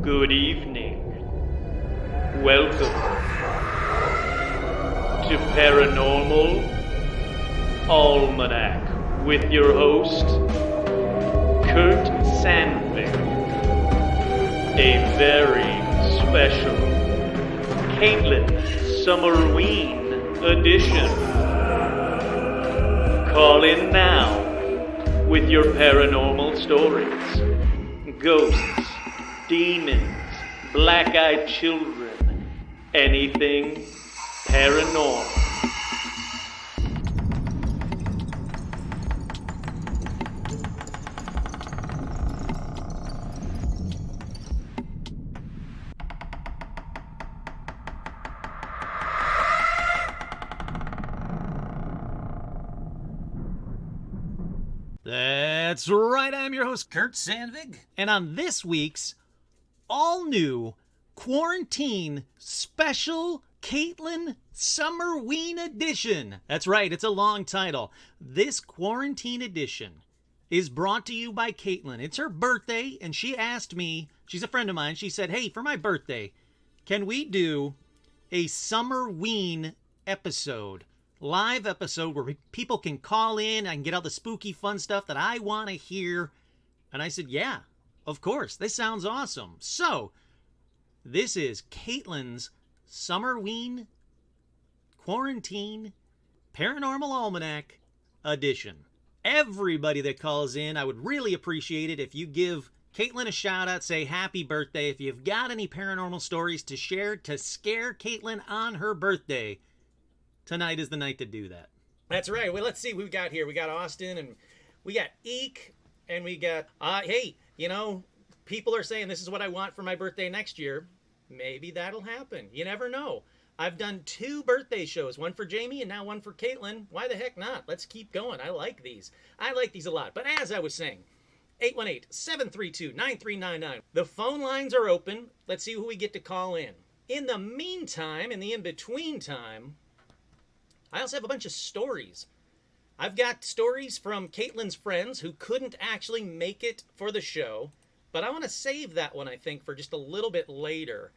Good evening. Welcome to Paranormal Almanac with your host, Kurt Sandvik. A very special Caitlin Summerween edition. Call in now with your paranormal stories. Ghosts, demons, black-eyed children, anything paranormal. That's right, I'm your host, Kurt Sandvik, and on this week's all-new quarantine special Caitlin Summerween edition. That's right, it's a long title. This quarantine edition is brought to you by Caitlin. It's her birthday, and she asked me, she's a friend of mine, she said, hey, for my birthday, can we do a Summerween episode? Live episode where people can call in, I can get all the spooky fun stuff that I want to hear. And I said, yeah, of course, this sounds awesome. So, this is Caitlin's Summerween Quarantine Paranormal Almanac edition. Everybody that calls in, I would really appreciate it if you give Caitlin a shout out, say happy birthday. If you've got any paranormal stories to share to scare Caitlin on her birthday, tonight is the night to do that. That's right. Well, let's see what we got here. We got Austin, and we got Eek, and we got, hey, you know, people are saying this is what I want for my birthday next year. Maybe that'll happen. You never know. I've done 2 birthday shows, one for Jamie and now one for Caitlin. Why the heck not? Let's keep going. I like these. I like these a lot. But as I was saying, 818-732-9399. The phone lines are open. Let's see who we get to call in. In the meantime, in the in-between time, I also have a bunch of stories. I've got stories from Caitlin's friends who couldn't actually make it for the show, but I want to save that one, I think, for just a little bit later.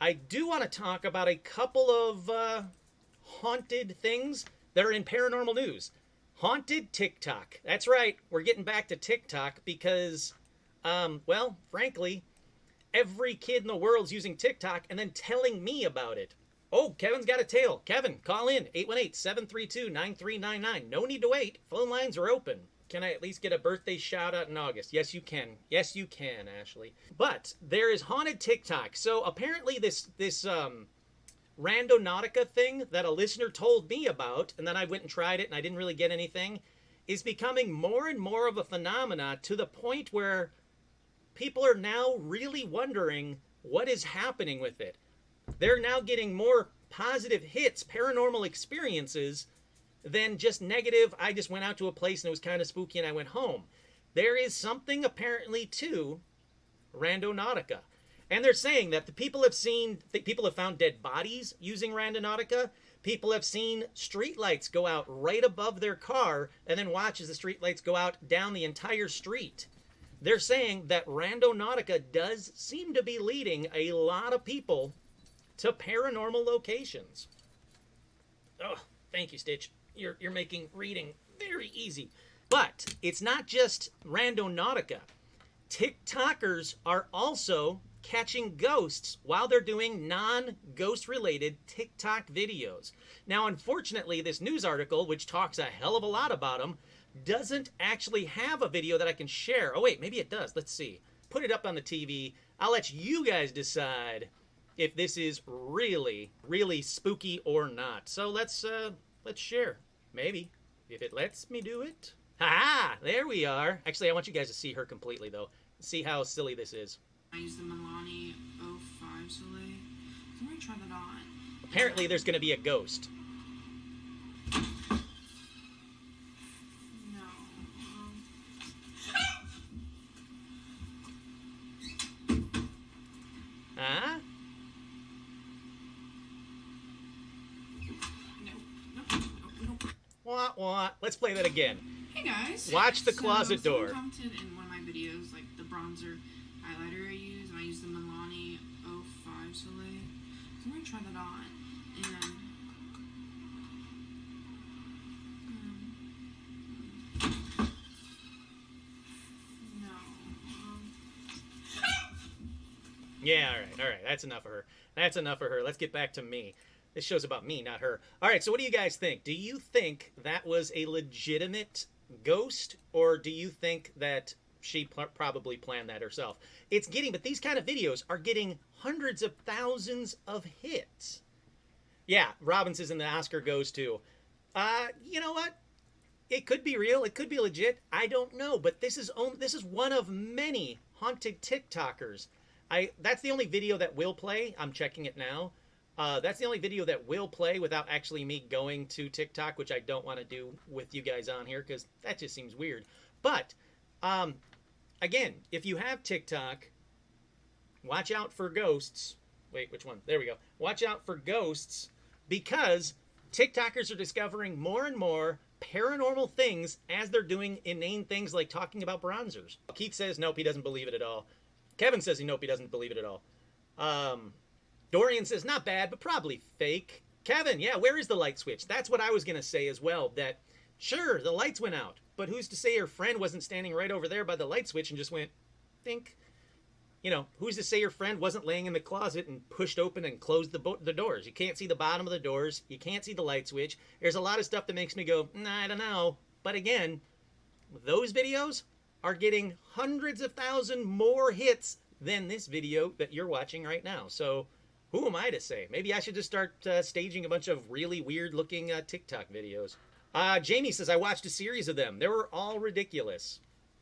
I do want to talk about a couple of haunted things that are in paranormal news. Haunted TikTok. That's right, we're getting back to TikTok because, well, frankly, every kid in the world's using TikTok and then telling me about it. Oh, Kevin's got a tale. Kevin, call in. 818-732-9399. No need to wait. Phone lines are open. Can I at least get a birthday shout out in August? Yes, you can. Yes, you can, Ashley. But there is haunted TikTok. So apparently this Randonautica thing that a listener told me about, and then I went and tried it and I didn't really get anything, is becoming more and more of a phenomena to the point where people are now really wondering what is happening with it. They're now getting more positive hits, paranormal experiences, than just negative, I just went out to a place and it was kind of spooky and I went home. There is something apparently to Randonautica. And they're saying that people have found dead bodies using Randonautica. People have seen streetlights go out right above their car and then watch as the streetlights go out down the entire street. They're saying that Randonautica does seem to be leading a lot of people to paranormal locations. Oh, thank you, Stitch. You're making reading very easy. But it's not just Randonautica. TikTokers are also catching ghosts while they're doing non-ghost related TikTok videos. Now, unfortunately, this news article, which talks a hell of a lot about them, doesn't actually have a video that I can share. Oh, wait, maybe it does. Let's see. Put it up on the TV. I'll let you guys decide if this is really, really spooky or not. So let's share. Maybe. If it lets me do it. Ha! There we are. Actually, I want you guys to see her completely, though. See how silly this is. I use the Milani 05 Soleil. I'm going to try that on. Apparently, there's going to be a ghost. No. Huh? Wah, wah. Let's play that again. Hey guys. Watch the closet door. Someone commented in one of my videos, like the bronzer highlighter I use the Milani Soleil. So I'm gonna try that on. And no. Yeah, all right. That's enough of her. That's enough of her. Let's get back to me. This show's about me, not her. All right, so what do you guys think? Do you think that was a legitimate ghost, or do you think that she probably planned that herself? But these kind of videos are getting hundreds of thousands of hits. Yeah, Robin says, and the Oscar goes to. You know what? It could be real. It could be legit. I don't know, but this is one of many haunted TikTokers. That's the only video that will play. I'm checking it now. That's the only video that will play without actually me going to TikTok, which I don't want to do with you guys on here because that just seems weird. But, again, if you have TikTok, watch out for ghosts. Wait, which one? There we go. Watch out for ghosts because TikTokers are discovering more and more paranormal things as they're doing inane things like talking about bronzers. Keith says, nope, he doesn't believe it at all. Kevin says, nope, he doesn't believe it at all. Dorian says, not bad, but probably fake. Kevin, yeah, where is the light switch? That's what I was going to say as well, that sure, the lights went out, but who's to say her friend wasn't standing right over there by the light switch and just went, think? You know, who's to say your friend wasn't laying in the closet and pushed open and closed the doors? You can't see the bottom of the doors. You can't see the light switch. There's a lot of stuff that makes me go, I don't know. But again, those videos are getting hundreds of thousands more hits than this video that you're watching right now. So who am I to say? Maybe I should just start staging a bunch of really weird-looking TikTok videos. Jamie says, I watched a series of them. They were all ridiculous.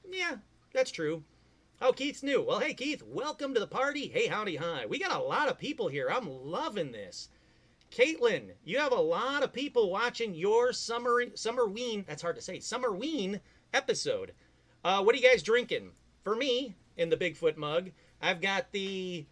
Yeah, that's true. Oh, Keith's new. Well, hey, Keith, welcome to the party. Hey, howdy, hi. We got a lot of people here. I'm loving this. Caitlin, you have a lot of people watching your Summerween, that's hard to say, Summerween episode. What are you guys drinking? For me, in the Bigfoot mug, I've got the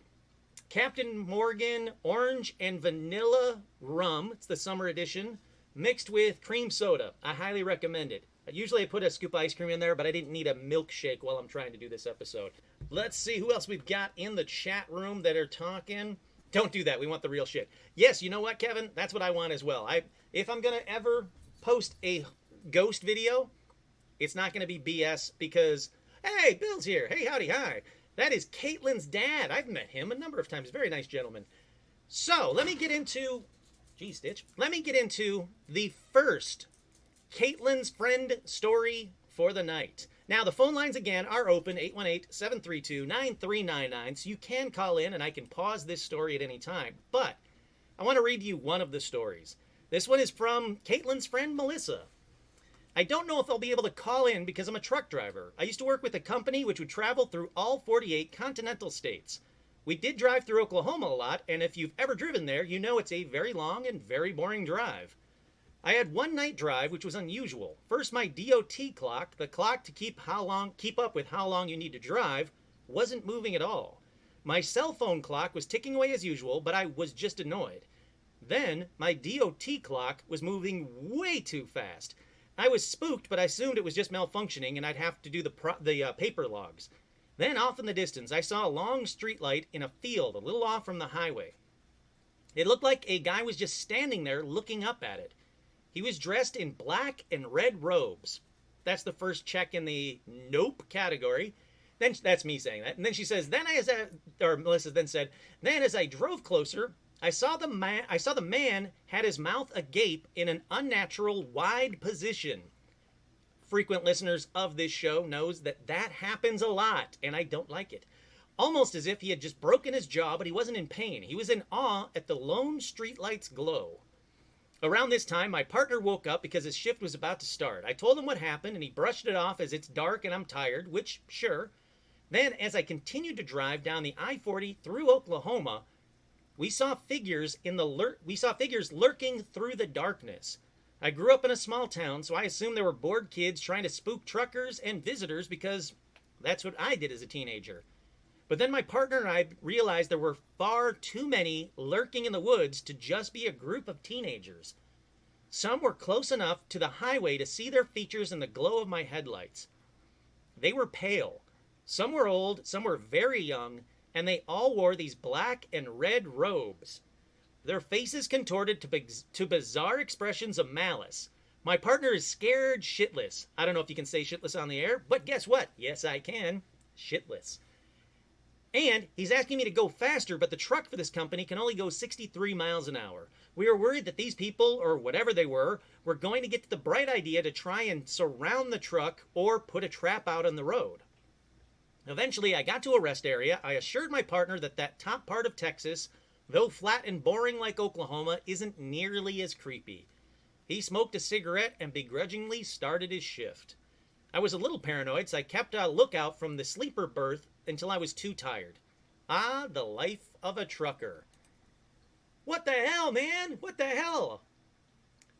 Captain Morgan orange and vanilla rum. It's the summer edition, mixed with cream soda. I highly recommend it. Usually I put a scoop of ice cream in there, but I didn't need a milkshake while I'm trying to do this episode. Let's see who else we've got in the chat room that are talking. Don't do that. We want the real shit. Yes, you know what, Kevin? That's what I want as well. If I'm going to ever post a ghost video, it's not going to be BS because, hey, Bill's here. Hey, howdy, hi. That is Caitlin's dad. I've met him a number of times. Very nice gentleman. So, let me get into... Geez, Stitch. Let me get into the first Caitlin's friend story for the night. Now, the phone lines again are open, 818-732-9399, so you can call in and I can pause this story at any time. But I want to read you one of the stories. This one is from Caitlin's friend, Melissa. I don't know if I'll be able to call in because I'm a truck driver. I used to work with a company which would travel through all 48 continental states. We did drive through Oklahoma a lot, and if you've ever driven there, you know it's a very long and very boring drive. I had one night drive, which was unusual. First, my DOT clock, the clock to keep up with how long you need to drive, wasn't moving at all. My cell phone clock was ticking away as usual, but I was just annoyed. Then, my DOT clock was moving way too fast. I was spooked, but I assumed it was just malfunctioning and I'd have to do the paper logs. Then, off in the distance, I saw a long street light in a field a little off from the highway. It looked like a guy was just standing there looking up at it. He was dressed in black and red robes. That's the first check in the nope category. Then that's me saying that. And then she says, Melissa then said, then as I drove closer, I saw the man had his mouth agape in an unnatural wide position. Frequent listeners of this show knows that happens a lot, and I don't like it. Almost as if he had just broken his jaw, but he wasn't in pain. He was in awe at the lone streetlight's glow. Around this time, my partner woke up because his shift was about to start. I told him what happened, and he brushed it off as it's dark and I'm tired, which, sure. Then, as I continued to drive down the I-40 through Oklahoma, we saw figures lurking through the darkness. I grew up in a small town, so I assumed there were bored kids trying to spook truckers and visitors because that's what I did as a teenager. But then my partner and I realized there were far too many lurking in the woods to just be a group of teenagers. Some were close enough to the highway to see their features in the glow of my headlights. They were pale. Some were old, some were very young, and they all wore these black and red robes. Their faces contorted to bizarre expressions of malice. My partner is scared shitless. I don't know if you can say shitless on the air, but guess what? Yes, I can. Shitless. And he's asking me to go faster, but the truck for this company can only go 63 miles an hour. We are worried that these people, or whatever they were going to get to the bright idea to try and surround the truck or put a trap out on the road. Eventually, I got to a rest area. I assured my partner that that top part of Texas, though flat and boring like Oklahoma, isn't nearly as creepy. He smoked a cigarette and begrudgingly started his shift. I was a little paranoid, so I kept a lookout from the sleeper berth until I was too tired. Ah, the life of a trucker. What the hell, man? What the hell?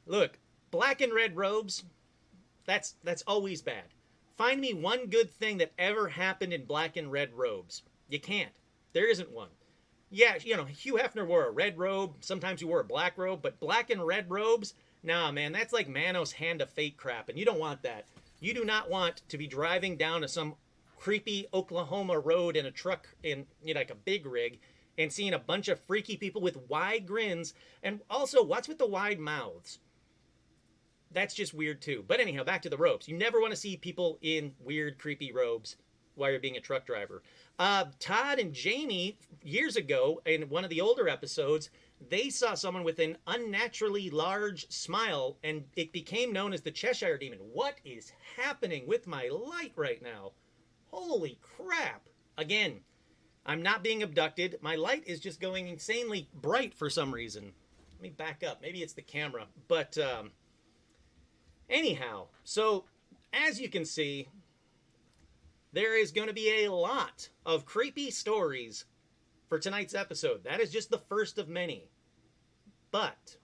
Look, black and red robes, that's always bad. Find me one good thing that ever happened in black and red robes. You can't. There isn't one. Yeah, you know, Hugh Hefner wore a red robe. Sometimes he wore a black robe. But black and red robes? Nah, man, that's like Manos Hand of Fate crap. And you don't want that. You do not want to be driving down to some creepy Oklahoma road in a truck in, you know, like a big rig and seeing a bunch of freaky people with wide grins. And also, what's with the wide mouths? That's just weird too. But anyhow, back to the robes. You never want to see people in weird, creepy robes while you're being a truck driver. Todd and Jamie, years ago, in one of the older episodes, they saw someone with an unnaturally large smile, and it became known as the Cheshire Demon. What is happening with my light right now? Holy crap. Again, I'm not being abducted. My light is just going insanely bright for some reason. Let me back up. Maybe it's the camera. But anyhow, so as you can see, there is going to be a lot of creepy stories for tonight's episode. That is just the first of many. But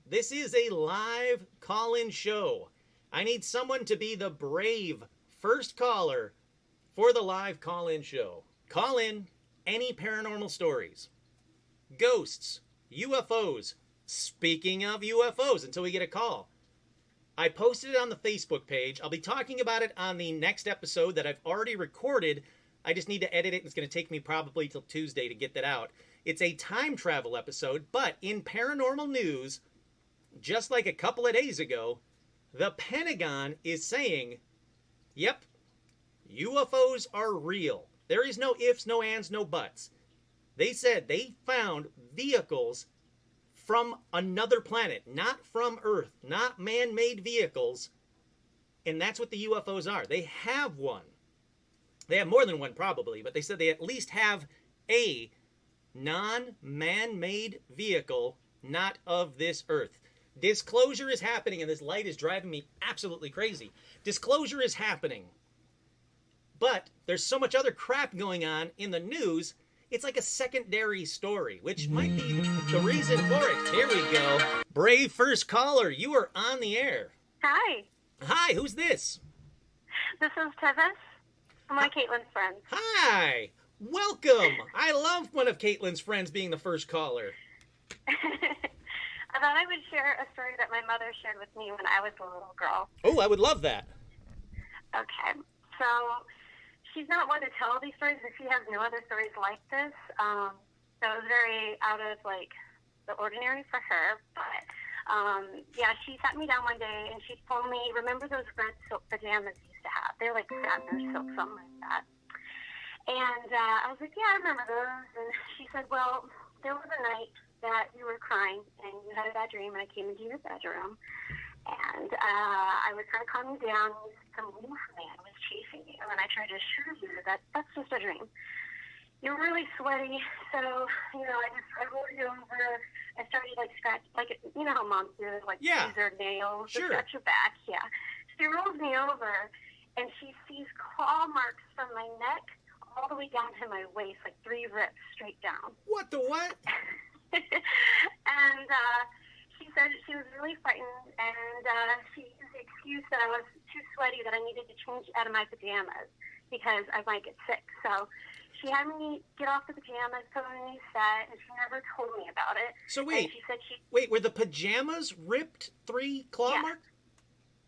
this is a live call-in show. I need someone to be the brave first caller for the live call-in show. Call in any paranormal stories. Ghosts, UFOs. Speaking of UFOs, until we get a call. I posted it on the Facebook page. I'll be talking about it on the next episode that I've already recorded. I just need to edit it. It's going to take me probably till Tuesday to get that out. It's a time travel episode, but in paranormal news, just like a couple of days ago, the Pentagon is saying, yep, UFOs are real. There is no ifs, no ands, no buts. They said they found vehicles from another planet, not from Earth, not man-made vehicles, and that's what the UFOs are. They have one. They have more than one probably, but they said they at least have a non-man-made vehicle not of this Earth. Disclosure is happening, and this light is driving me absolutely crazy. Disclosure is happening. But there's so much other crap going on in the news, it's like a secondary story, which might be the reason for it. Here we go. Brave first caller, you are on the air. Hi. Hi, who's this? This is Tevis. I'm one of Caitlin's friends. Hi. Welcome. I love one of Caitlin's friends being the first caller. I thought I would share a story that my mother shared with me when I was a little girl. Oh, I would love that. Okay. So she's not one to tell these stories, but she has no other stories like this. So it was very out of, like, the ordinary for her. But, yeah, she sat me down one day, and she told me, remember those red silk pajamas you used to have? They're like satin or silk, something like that. And I was like, yeah, I remember those. And she said, well, there was a night that you were crying, and you had a bad dream, and I came into your bedroom. And I was trying to calm you down. Some wolfman was chasing you, and I tried to assure you that that's just a dream. You're really sweaty, so, you know, I rolled you over. I started, like, scratch, like, you know how moms do, like, use their nails to scratch your back? Yeah. She rolls me over, and she sees claw marks from my neck all the way down to my waist, like 3 rips straight down. What the what? And she said she was really frightened, and she used the excuse that I was too sweaty, that I needed to change out of my pajamas because I might get sick. So she had me get off the pajamas, put on a new set, and she never told me about it. So wait, and she said wait, were the pajamas ripped 3 claw marks?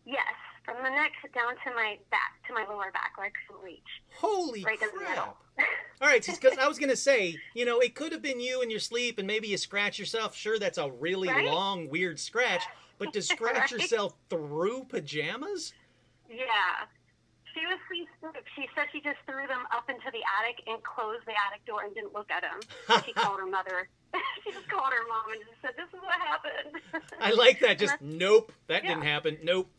Yes, from the neck down to my back, to my lower back, where I couldn't reach. Holy right crap! In the middle. All right, because I was going to say, it could have been you in your sleep and maybe you scratch yourself. Sure, that's a really Right? long, weird scratch. But to scratch Right? yourself through pajamas? Yeah. She was asleep. She said she just threw them up into the attic and closed the attic door and didn't look at them. She called her mother. She just called her mom and just said, "This is what happened." I like that. Just, nope, that Yeah. didn't happen. Nope,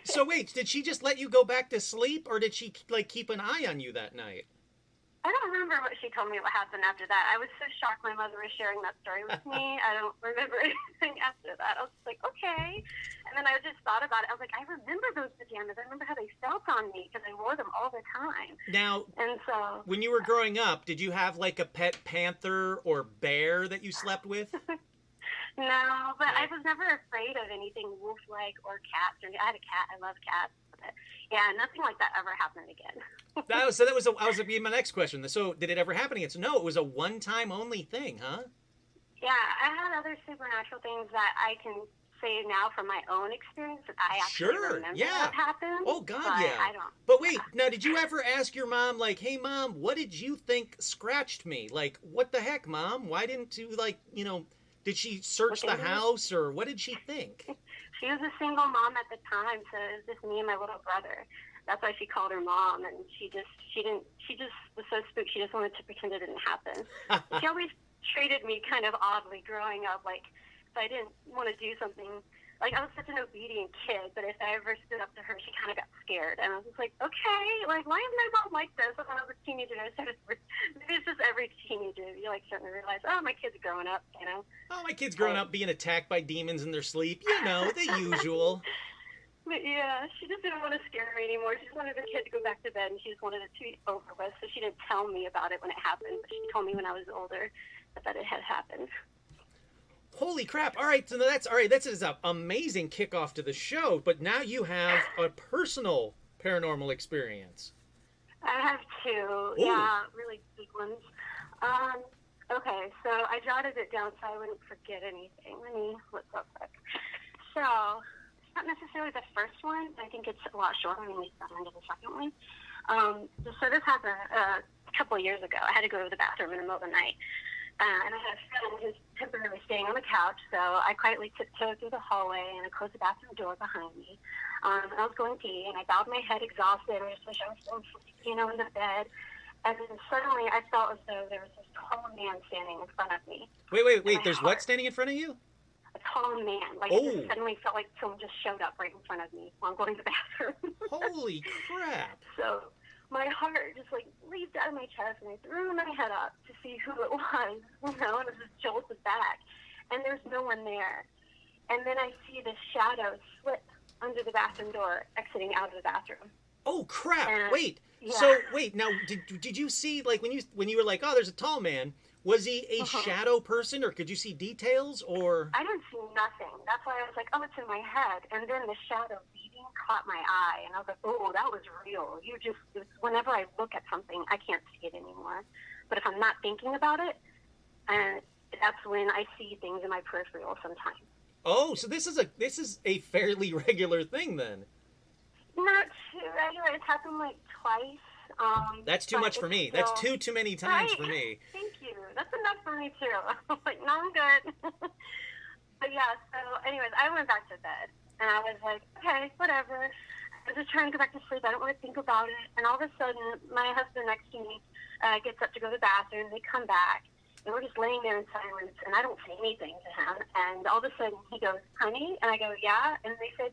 So wait, did she just let you go back to sleep, or did she, keep an eye on you that night? I don't remember what she told me what happened after that. I was so shocked my mother was sharing that story with me. I don't remember anything after that. I was just like, okay. And then I just thought about it. I was like, I remember those pajamas. I remember how they felt on me because I wore them all the time. Now, And so, when you were growing up, did you have, a pet panther or bear that you slept with? no, but I was never afraid of anything wolf-like or cats. I had a cat. I love cats. But yeah, nothing like that ever happened again. That was be my next question. So, did it ever happen again? So, no, it was a one-time only thing, huh? Yeah, I had other supernatural things that I can say now from my own experience that I actually remember what happened. Oh, God, but yeah. I don't. But wait, now, did you ever ask your mom, hey, Mom, what did you think scratched me? What the heck, Mom? Why didn't you, did she search the house, or what did she think? She was a single mom at the time, so it was just me and my little brother. That's why she called her mom, and she just was so spooked. She just wanted to pretend it didn't happen. She always treated me kind of oddly growing up. If I didn't want to do something, I was such an obedient kid, but if I ever stood up to her, she kind of got scared. And I was just like, okay, why is my mom like this? When I was a teenager, maybe it's just every teenager. You starting to realize, oh, my kid's growing up, Oh, my kid's growing up being attacked by demons in their sleep. The usual. But yeah, she just didn't want to scare me anymore. She just wanted her kid to go back to bed, and she just wanted it to be over with. So she didn't tell me about it when it happened, but she told me when I was older that it had happened. Holy crap. All right, so that's an amazing kickoff to the show, but now you have a personal paranormal experience. I have two. Ooh. Yeah, really big ones. Okay, so I jotted it down so I wouldn't forget anything. Let me look real quick. So, it's not necessarily the first one, but I think it's a lot shorter when we got into the second one. So this happened a couple of years ago. I had to go to the bathroom in the middle of the night. And I had a friend who's temporarily staying on the couch, so I quietly tiptoed through the hallway and I closed the bathroom door behind me. I was going to pee, and I bowed my head exhausted. I just wish I was still asleep, in the bed. And then suddenly I felt as though there was this tall man standing in front of me. Wait. There's what standing in front of you? A tall man. It just suddenly felt like someone just showed up right in front of me while I'm going to the bathroom. Holy crap. So my heart just leaped out of my chest, and I threw my head up to see who it was, and it just jolted back. And there's no one there. And then I see this shadow slip under the bathroom door, exiting out of the bathroom. Oh crap! And, wait. Yeah. So wait. Now, did you see when you were like, oh, there's a tall man? Was he a shadow person, or could you see details, or? I didn't see nothing. That's why I was like, oh, it's in my head. And then the shadow leaving caught my eye, and I was like, oh, that was real. Whenever I look at something, I can't see it anymore. But if I'm not thinking about it, and that's when I see things in my peripheral sometimes. Oh, so this is a fairly regular thing then. Not too regular. It's happened twice. That's too much for me. Still... That's too many times for me. Thank you. That's enough for me too. No, I'm good. But yeah, so anyways, I went back to bed, and I was like, okay, whatever. I was just trying to go back to sleep. I don't want to think about it. And all of a sudden, my husband next to me gets up to go to the bathroom. They come back, and we're just laying there in silence, and I don't say anything to him. And all of a sudden, he goes, honey? And I go, yeah. And they said,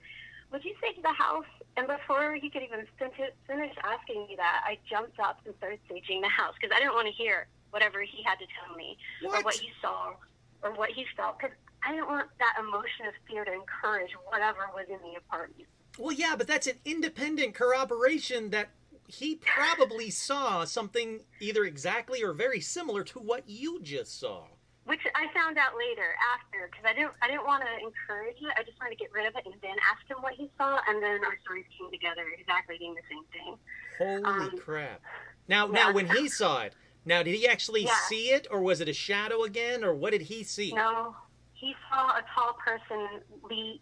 would you say to the house? And before he could even finish asking me that, I jumped up and started saging the house because I didn't want to hear whatever he had to tell me or what he saw or what he felt, because I didn't want that emotion of fear to encourage whatever was in the apartment. Well, yeah, but that's an independent corroboration that he probably saw something either exactly or very similar to what you just saw. Which I found out later after, because I didn't want to encourage it. I just wanted to get rid of it and then ask him what he saw, and then our stories came together exactly being the same thing. Holy crap! Now when he saw it, did he actually see it, or was it a shadow again, or what did he see? No, he saw a tall person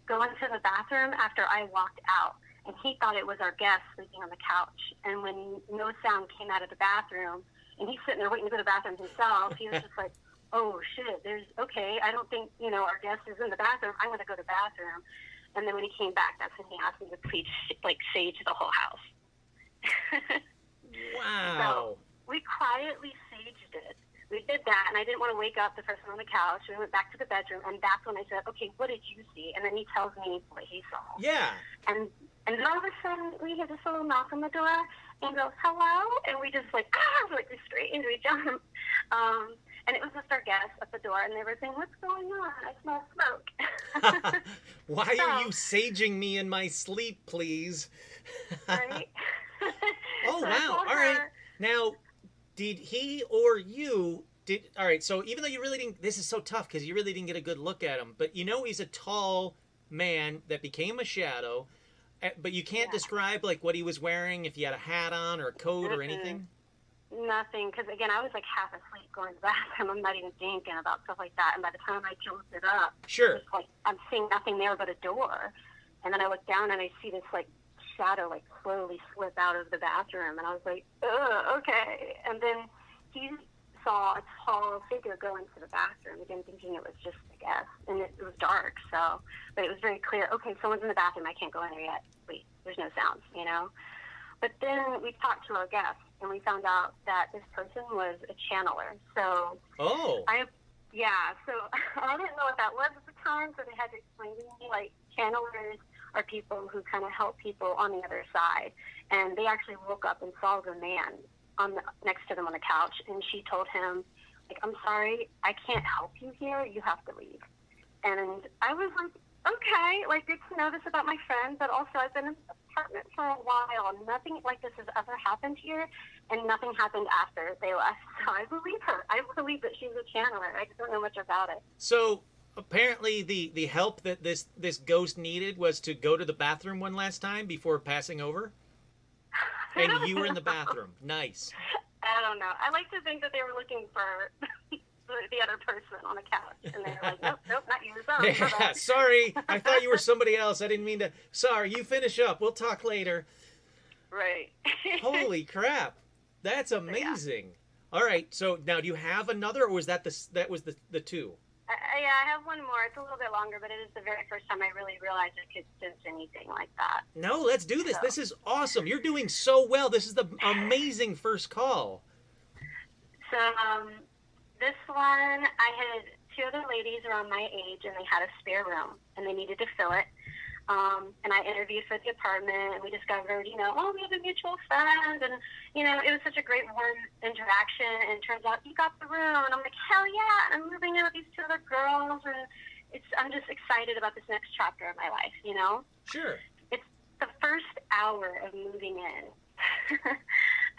go into the bathroom after I walked out, and he thought it was our guest sleeping on the couch. And when no sound came out of the bathroom, and he's sitting there waiting to go to the bathroom himself, he was just like, oh, shit, I don't think, our guest is in the bathroom. I'm going to go to the bathroom. And then when he came back, that's when he asked me to please, sage the whole house. Wow. So we quietly saged it. We did that, and I didn't want to wake up the person on the couch. We went back to the bedroom, and that's when I said, okay, what did you see? And then he tells me what he saw. Yeah. And then all of a sudden, we hear this little knock on the door, and he goes, hello? And we just we straight into each other. And it was just our guests at the door, and they were saying, what's going on? I smell smoke. Why are you saging me in my sleep, please? Right? Oh, So wow. All right. Now, did he or you... All right, so even though you really didn't... This is so tough because you really didn't get a good look at him. But he's a tall man that became a shadow. But you can't describe, what he was wearing, if he had a hat on or a coat or anything? Nothing, because again, I was half asleep going to the bathroom. I'm not even thinking about stuff like that. And by the time I jumped it up, Sure. It's I'm seeing nothing there but a door. And then I look down and I see this shadow slowly slip out of the bathroom. And I was like, ugh, okay. And then he saw a tall figure go into the bathroom, again thinking it was just a guest. And it was dark, but it was very clear, okay, someone's in the bathroom, I can't go in there yet. Wait, there's no sounds, But then we talked to our guests, and we found out that this person was a channeler. So I didn't know what that was at the time, so they had to explain to me, channelers are people who kind of help people on the other side. And they actually woke up and saw the man next to them on the couch, and she told him, I'm sorry, I can't help you here, you have to leave. And I was like, okay, good to know this about my friend, but also I've been in this apartment for a while. Nothing like this has ever happened here, and nothing happened after they left. So I believe her. I believe that she's a channeler. I just don't know much about it. So apparently the help that this ghost needed was to go to the bathroom one last time before passing over? And you were in the bathroom. Nice. I don't know. I like to think that they were looking for the other person on the couch, and they were like, nope, not you. Yeah, sorry. I thought you were somebody else. I didn't mean to. Sorry, you finish up. We'll talk later. Right. Holy crap. That's amazing. Yeah. All right, so now do you have another, or was that the two? I have one more. It's a little bit longer, but it is the very first time I really realized I could sense anything like that. No, let's do this. So. This is awesome. You're doing so well. This is the amazing first call. So, this one, I had two other ladies around my age, and they had a spare room, and they needed to fill it. And I interviewed for the apartment, and we discovered, we have a mutual friend, and, it was such a great warm interaction, and it turns out you got the room, and I'm like, hell yeah, I'm moving in with these two other girls, and I'm just excited about this next chapter of my life, Sure. It's the first hour of moving in.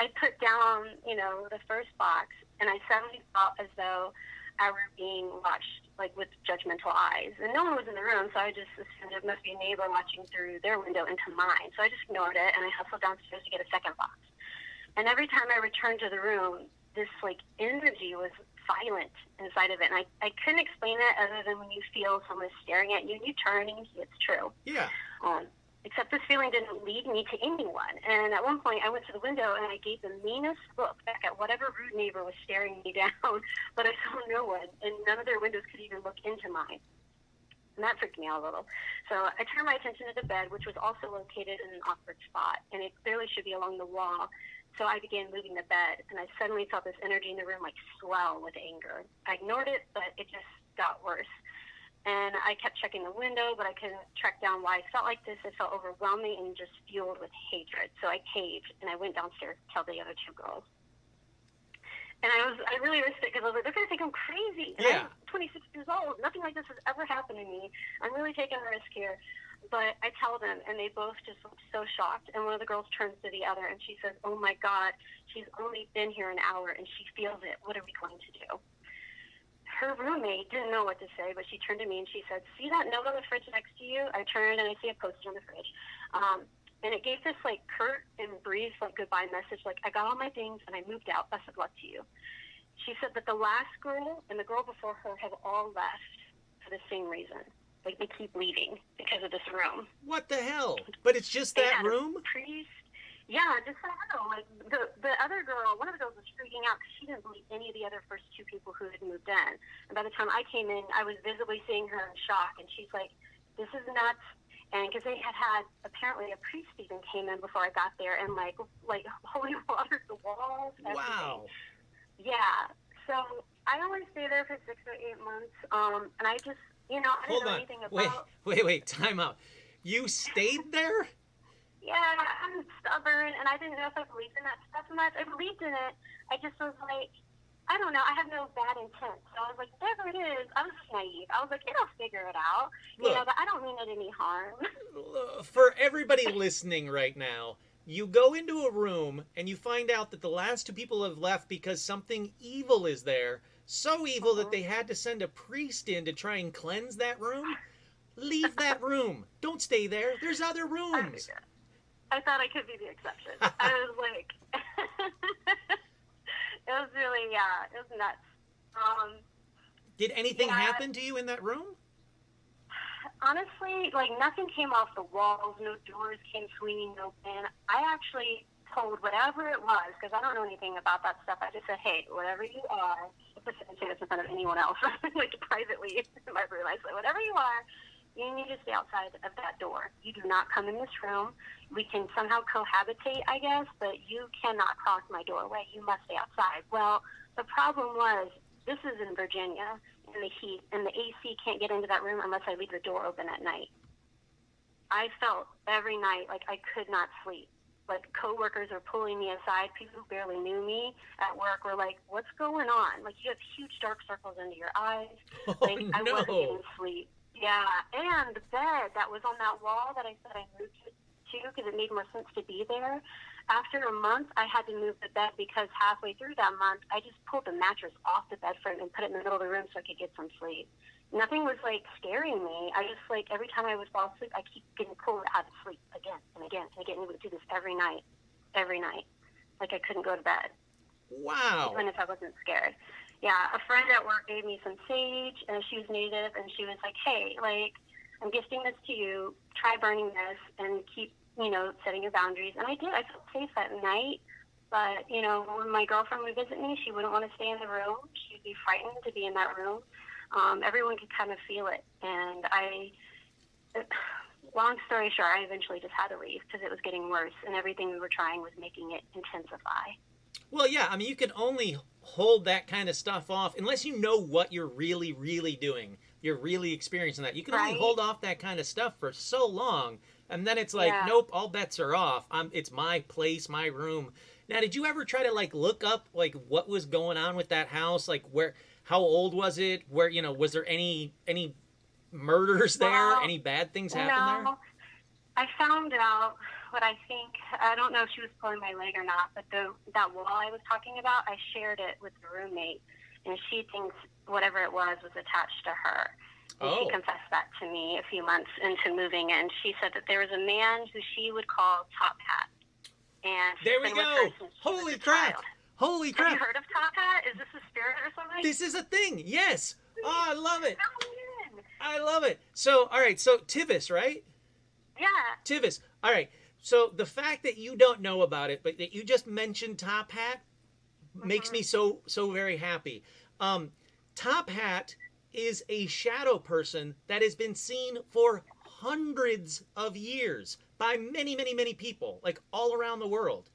I put down, the first box, and I suddenly felt as though I were being watched, with judgmental eyes. And no one was in the room, so I just assumed it must be a neighbor watching through their window into mine. So I just ignored it, and I hustled downstairs to get a second box. And every time I returned to the room, this, energy was violent inside of it. And I couldn't explain it other than when you feel someone staring at you, and you turn and you see it's true. Yeah. Except this feeling didn't lead me to anyone. And at one point, I went to the window and I gave the meanest look back at whatever rude neighbor was staring me down, but I saw no one, and none of their windows could even look into mine. And that freaked me out a little. So I turned my attention to the bed, which was also located in an awkward spot, and it clearly should be along the wall. So I began moving the bed, and I suddenly felt this energy in the room swell with anger. I ignored it, but it just got worse. And I kept checking the window, but I couldn't track down why I felt like this. It felt overwhelming and just fueled with hatred. So I caved, and I went downstairs to tell the other two girls. And I really risked it because I was like, they're going to think I'm crazy. And yeah. I'm 26 years old. Nothing like this has ever happened to me. I'm really taking a risk here. But I tell them, and they both just looked so shocked. And one of the girls turns to the other, and she says, oh, my God, she's only been here an hour, and she feels it. What are we going to do? Her roommate didn't know what to say, but she turned to me and she said, see that note on the fridge next to you? I turned and I see a poster on the fridge. And it gave this curt and brief goodbye message, I got all my things and I moved out. Best of luck to you. She said that the last girl and the girl before her have all left for the same reason. Like, they keep leaving because of this room. What the hell? But it's just that room? Priest. Yeah, just I don't know. Like, the other girl, one of the girls was freaking out because she didn't believe any of the other first two people who had moved in. And by the time I came in, I was visibly seeing her in shock. And she's like, this is nuts. And because they had apparently a priest even came in before I got there and like holy water the walls. Everything. Wow. Yeah. So I only stay there for 6 or 8 months. And I just, I didn't know anything about. Wait, time out. You stayed there? Yeah, I'm stubborn, and I didn't know if I believed in that stuff much. I believed in it. I just was like, I don't know. I have no bad intent. So I was like, whatever it is, I was just naive. I was like, it'll figure it out. Look, But I don't mean it any harm. For everybody listening right now, you go into a room, and you find out that the last two people have left because something evil is there. So evil that they had to send a priest in to try and cleanse that room. Leave that room. Don't stay there. There's other rooms. I thought I could be the exception. I was like, it was really, it was nuts. Did anything happen to you in that room? Honestly, like, nothing came off the walls, no doors came swinging open. I actually told whatever it was, because I don't know anything about that stuff. I just said, hey, whatever you are, I didn't say this in front of anyone else, like privately in my room. I said, whatever you are, you need to stay outside of that door. You do not come in this room. We can somehow cohabitate, I guess, but you cannot cross my doorway. You must stay outside. Well, the problem was, this is in Virginia, in the heat, and the AC can't get into that room unless I leave the door open at night. I felt every night like I could not sleep. Like, coworkers are pulling me aside. People who barely knew me at work were like, what's going on? Like, you have huge dark circles under your eyes. Like, I wasn't getting sleep. Yeah, and the bed that was on that wall that I said I moved to because it made more sense to be there. After a month, I had to move the bed because halfway through that month, I just pulled the mattress off the bed frame and put it in the middle of the room so I could get some sleep. Nothing was, like, scaring me. I just, like, every time I would fall asleep, I keep getting pulled out of sleep again and again and again. We would do this every night. Like, I couldn't go to bed. Wow. Even if I wasn't scared. Yeah, a friend at work gave me some sage, and she was native, and she was like, hey, like, I'm gifting this to you. Try burning this and keep, setting your boundaries. And I did. I felt safe at night. But, when my girlfriend would visit me, she wouldn't want to stay in the room. She'd be frightened to be in that room. Everyone could kind of feel it. And long story short, I eventually just had to leave because it was getting worse, and everything we were trying was making it intensify. Well, yeah, I mean, you can only hold that kind of stuff off unless you know what you're really, really doing. You're really experiencing that. You can only hold off that kind of stuff for so long, and then it's like, nope, all bets are off. It's my place, my room. Now, did you ever try to, like, look up, like, what was going on with that house? Like, how old was it? Where, was there any murders there? Any bad things happen there? I found out what I think, I don't know if she was pulling my leg or not, but that wall I was talking about, I shared it with the roommate, and she thinks whatever it was attached to her. And she confessed that to me a few months into moving in. She said that there was a man who she would call Top Hat. And there we go. Holy crap. Holy crap. Have you heard of Top Hat? Is this a spirit or something? This is a thing. Yes. Oh, I love it. I love it. So, all right. So, Tivis, right? Yeah. Tivis. All right. So, the fact that you don't know about it, but that you just mentioned Top Hat makes me so very happy. Top Hat is a shadow person that has been seen for hundreds of years by many, many, many people, like all around the world.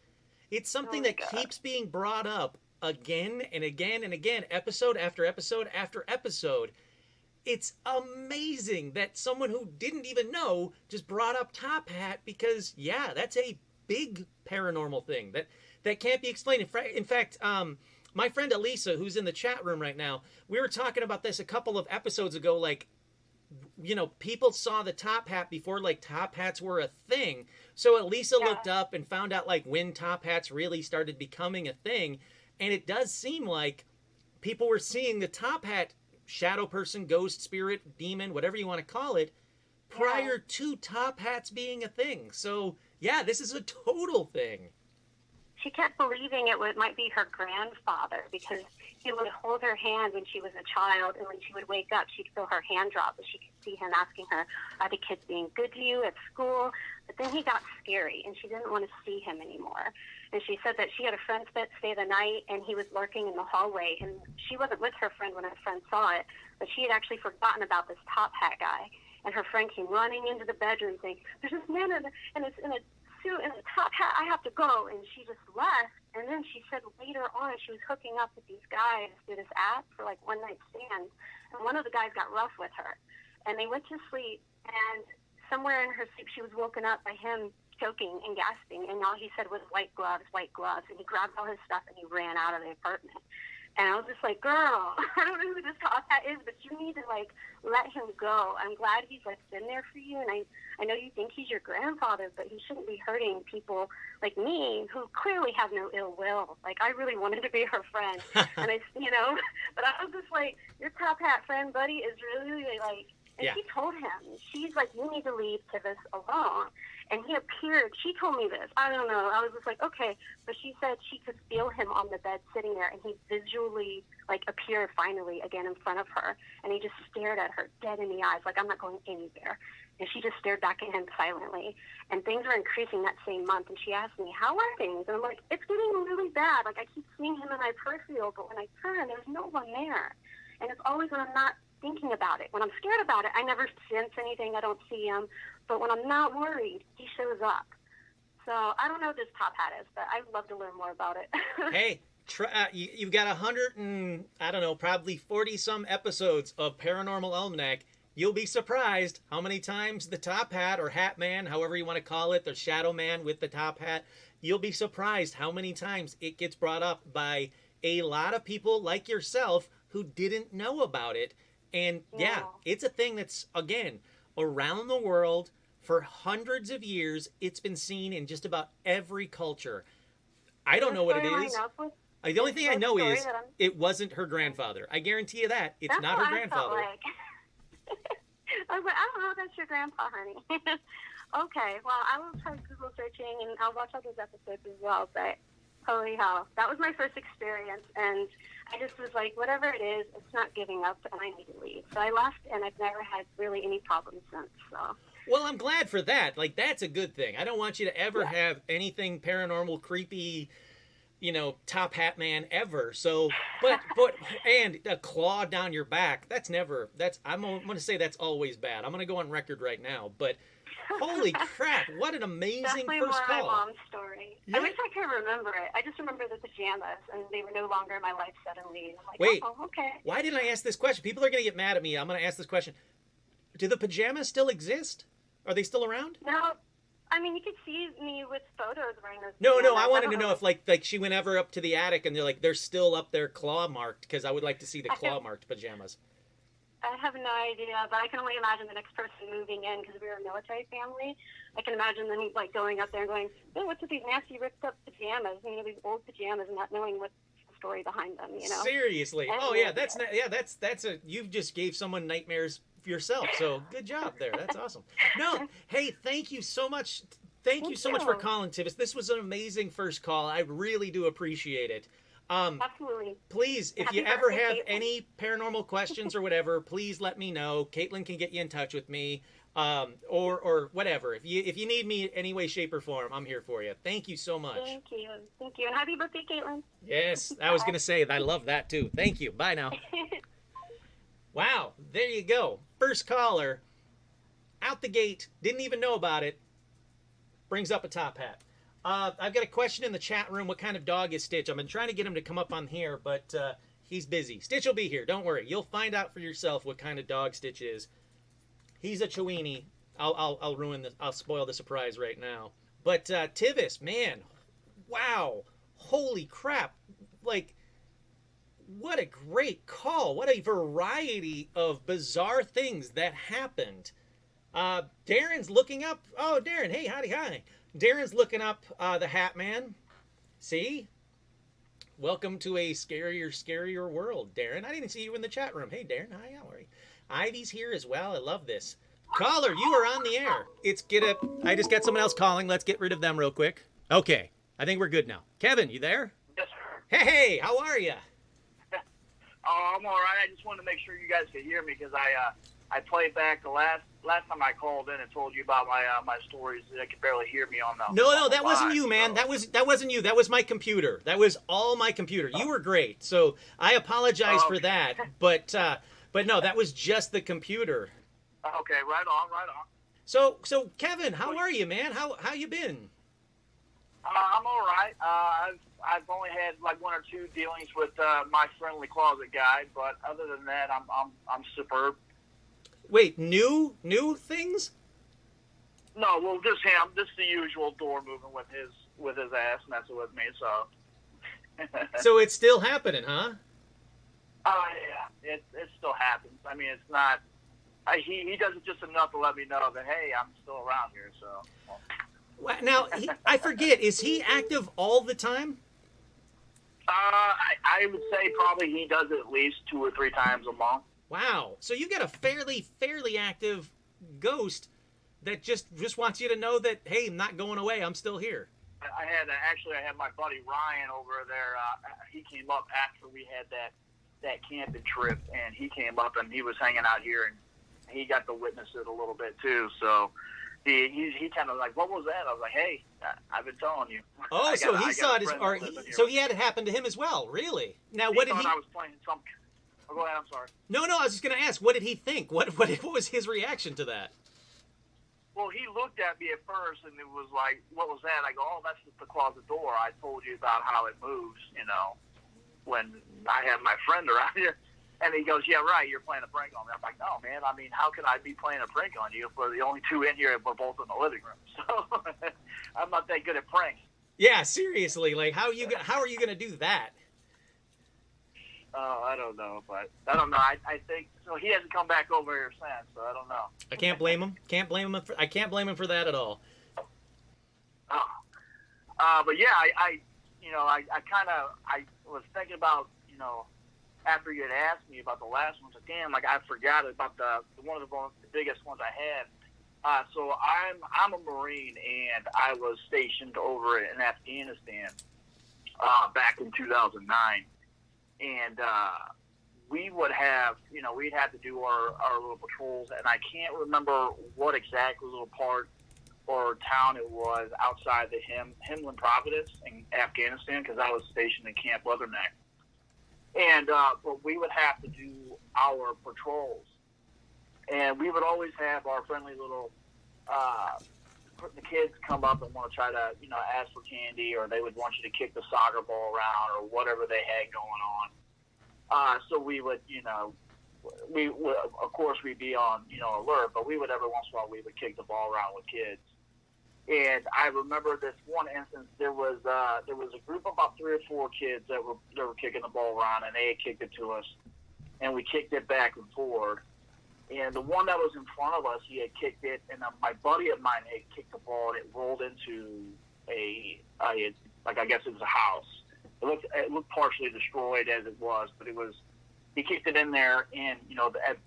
It's something that keeps being brought up again and again and again, episode after episode after episode. It's amazing that someone who didn't even know just brought up Top Hat because, yeah, that's a big paranormal thing that can't be explained. In fact, my friend Elisa, who's in the chat room right now, we were talking about this a couple of episodes ago, like, people saw the Top Hat before, like, Top Hats were a thing. So Elisa looked up and found out, like, when Top Hats really started becoming a thing. And it does seem like people were seeing the Top Hat shadow person, ghost, spirit, demon, whatever you want to call it, prior to Top Hats being a thing. So, yeah, this is a total thing. she kept believing might be her grandfather because he would hold her hand when she was a child, and when she would wake up, she'd feel her hand drop, and she could see him asking her, "Are the kids being good to you at school?" But then he got scary, and she didn't want to see him anymore. And she said that she had a friend stay the night, and he was lurking in the hallway, and she wasn't with her friend when her friend saw it, but she had actually forgotten about this top hat guy. And her friend came running into the bedroom saying, "There's this man in a suit and a top hat. I have to go." And she just left. And then she said later on she was hooking up with these guys through this app for like one night stands. And one of the guys got rough with her. And they went to sleep. And somewhere in her sleep she was woken up by him choking and gasping. And all he said was white gloves, white gloves. And he grabbed all his stuff and he ran out of the apartment. And I was just like, girl, I don't know who this top hat is, but you need to, like, let him go. I'm glad he's, like, been there for you, and I know you think he's your grandfather, but he shouldn't be hurting people like me who clearly have no ill will. Like, I really wanted to be her friend, and but I was just like, your top hat friend, buddy, is really, like, and she told him, she's like, you need to leave Tivis alone. And he appeared, she told me this, I don't know, I was just like, okay, but she said she could feel him on the bed sitting there, and he visually, like, appeared finally again in front of her, and he just stared at her dead in the eyes, like, I'm not going anywhere. And she just stared back at him silently, and things were increasing that same month, and she asked me, how are things? And I'm like, it's getting really bad, like, I keep seeing him in my peripheral, but when I turn, there's no one there, and it's always when I'm not thinking about it. When I'm scared about it, I never sense anything. I don't see him. But when I'm not worried, he shows up. So I don't know what this top hat is, but I'd love to learn more about it. Hey, you've got 100 and, I don't know, probably 40-some episodes of Paranormal Almanac. You'll be surprised how many times the top hat, or hat man, however you want to call it, the shadow man with the top hat, you'll be surprised how many times it gets brought up by a lot of people like yourself who didn't know about it. And yeah, it's a thing that's, again, around the world for hundreds of years. It's been seen in just about every culture. I don't know what it is. The only thing I know is it wasn't her grandfather. I guarantee you that. It's not her grandfather. Like. I was like, I don't know if that's your grandpa, honey. Okay, well, I will try Google searching, and I'll watch all those episodes as well, but holy hell, that was my first experience, and I just was like, whatever it is, it's not giving up, and I need to leave. So I left, and I've never had really any problems since. So. Well, I'm glad for that. Like, that's a good thing. I don't want you to ever have anything paranormal, creepy, top hat man ever. So, but and a claw down your back. I'm going to say that's always bad. I'm going to go on record right now, but. Holy crap, what an amazing Definitely first call. Definitely more my mom's story. Yeah. I wish I could remember it. I just remember the pajamas, and they were no longer in my life suddenly. I'm like, wait, oh, okay. Why didn't I ask this question? People are going to get mad at me. I'm going to ask this question. Do the pajamas still exist? Are they still around? No. I mean, you could see me with photos wearing those No, pajamas. I wanted to know if, like she went ever up to the attic, and they're still up there claw-marked, because I would like to see the claw-marked pajamas. I have no idea, but I can only imagine the next person moving in, because we were a military family. I can imagine them like going up there and going, "Oh, what's with these nasty ripped up pajamas? These old pajamas," and not knowing what's the story behind them. Seriously. Oh yeah, that's you just gave someone nightmares yourself. So good job there. That's awesome. No, hey, thank you so much. Thank you so much for calling, Tivis. This was an amazing first call. I really do appreciate it. Absolutely. Please, if you ever have any paranormal questions or whatever, please let me know. Caitlin can get you in touch with me, or whatever. If you need me in any way, shape, or form, I'm here for you. Thank you so much. Thank you, and happy birthday, Caitlin. Yes, I was gonna say I love that too. Thank you. Bye now. Wow, there you go. First caller, out the gate, didn't even know about it. Brings up a top hat. I've got a question in the chat room. What kind of dog is Stitch? I've been trying to get him to come up on here, but he's busy. Stitch will be here. Don't worry. You'll find out for yourself what kind of dog Stitch is. He's a Chiweenie. I'll ruin this. I'll spoil the surprise right now. But Tivis, man, wow, holy crap! Like, what a great call. What a variety of bizarre things that happened. Darren's looking up. Oh, Darren. Hey, howdy, hi. Darren's looking up the Hat Man. See? Welcome to a scarier world, Darren. I didn't see you in the chat room. Hey, Darren. Hi, how are you? Ivy's here as well. I love this. Caller, you are on the air. I just got someone else calling. Let's get rid of them real quick. Okay. I think we're good now. Kevin, you there? Yes, sir. Hey, how are you? Oh, I'm all right. I just wanted to make sure you guys could hear me because I played back the last time I called in and told you about my stories. I could barely hear me on the No, that the wasn't line, you, man. so. That wasn't you. That was my computer. That was all my computer. You were great. So I apologize for that. But no, that was just the computer. Okay, right on. So Kevin, how are you, man? How you been? I'm all right. I've only had like one or two dealings with my friendly closet guy, but other than that, I'm superb. Wait, new things? No, well, just him. Just the usual door moving with his ass messing with me. So. So it's still happening, huh? Yeah, it still happens. I mean, it's not. He does it just enough to let me know that hey, I'm still around here. So. Now I forget. Is he active all the time? I would say probably he does it at least 2 or 3 times a month. Wow. So you got a fairly active ghost that just wants you to know that hey, I'm not going away. I'm still here. I had my buddy Ryan over there. He came up after we had that camping trip, and he came up and he was hanging out here, and he got to witness it a little bit too. So he kind of like, what was that? I was like, hey, I've been telling you. Oh, so he saw it, so he had it happen to him as well. Really? Now, what did he? I was playing some. Oh, go ahead. I'm sorry. No. I was just going to ask, what did he think? What was his reaction to that? Well, he looked at me at first, and it was like, what was that? I go, oh, that's just the closet door. I told you about how it moves, when I have my friend around here. And he goes, yeah, right, you're playing a prank on me. I'm like, no, man, I mean, how could I be playing a prank on you if we're the only two in here and we're both in the living room? So I'm not that good at pranks. Yeah, seriously, like, how are you going to do that? Oh, I don't know, but I don't know. I think so. He hasn't come back over here since, so I don't know. I can't blame him. I can't blame him for that at all. But yeah, I was thinking about, after you had asked me about the last one, so damn, like I forgot about one of the biggest ones I had. So I'm a Marine, and I was stationed over in Afghanistan back in 2009. And we would have, we'd have to do our little patrols, and I can't remember what exactly little part or town it was outside the Himland Providence in Afghanistan, because I was stationed in Camp Leatherneck. And but we would have to do our patrols, and we would always have our friendly little the kids come up and want to try to ask for candy, or they would want you to kick the soccer ball around, or whatever they had going on. So we would of course we'd be on alert, but we would every once in a while we would kick the ball around with kids. And I remember this one instance. There was a group of about 3 or 4 kids that were kicking the ball around, and they had kicked it to us, and we kicked it back and forth. And the one that was in front of us, he had kicked it, and my buddy of mine had kicked the ball, and it rolled into I guess it was a house. It looked partially destroyed as it was, but he kicked it in there, and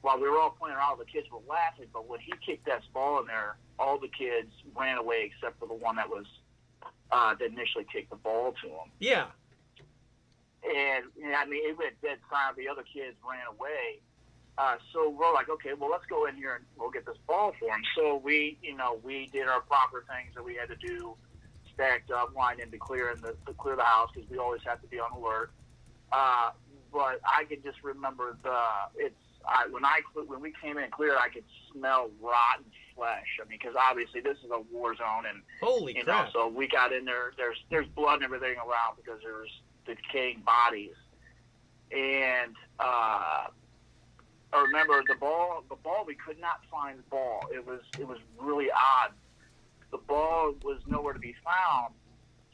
while we were all playing around, the kids were laughing. But when he kicked that ball in there, all the kids ran away except for the one that was that initially kicked the ball to him. Yeah. And I mean, it went dead silent. The other kids ran away. So we're like, okay, well, let's go in here and we'll get this ball for him. So we did our proper things that we had to do, stacked up, lined in to clear the house, because we always have to be on alert. But I can just remember when we came in and cleared, I could smell rotten flesh. I mean, because obviously this is a war zone, and holy crap! So we got in there. There's blood and everything around because there's decaying bodies, and I remember the ball. We could not find the ball. It was really odd. The ball was nowhere to be found.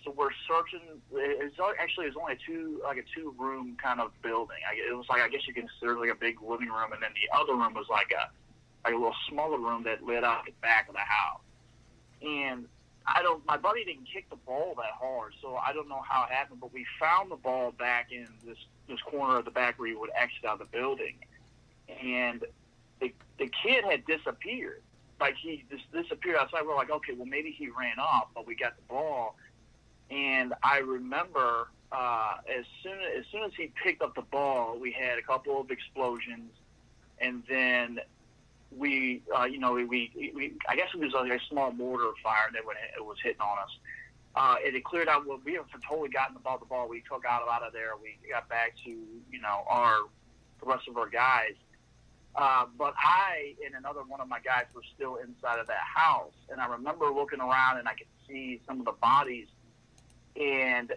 So we're searching. It was only a 2-room kind of building. It was like, I guess you can consider it like a big living room, and then the other room was like a little smaller room that lit out the back of the house. And my buddy didn't kick the ball that hard, so I don't know how it happened, but we found the ball back in this corner of the back where you would exit out of the building, and the kid had disappeared. Like he just disappeared outside. We're like, okay, well maybe he ran off, but we got the ball. And I remember as soon as he picked up the ball, we had a couple of explosions, and then we I guess it was like a small mortar fire that it was hitting on us. It had cleared out. We had totally gotten the ball. We took out of there. We got back to the rest of our guys. But I and another one of my guys were still inside of that house, and I remember looking around and I could see some of the bodies. And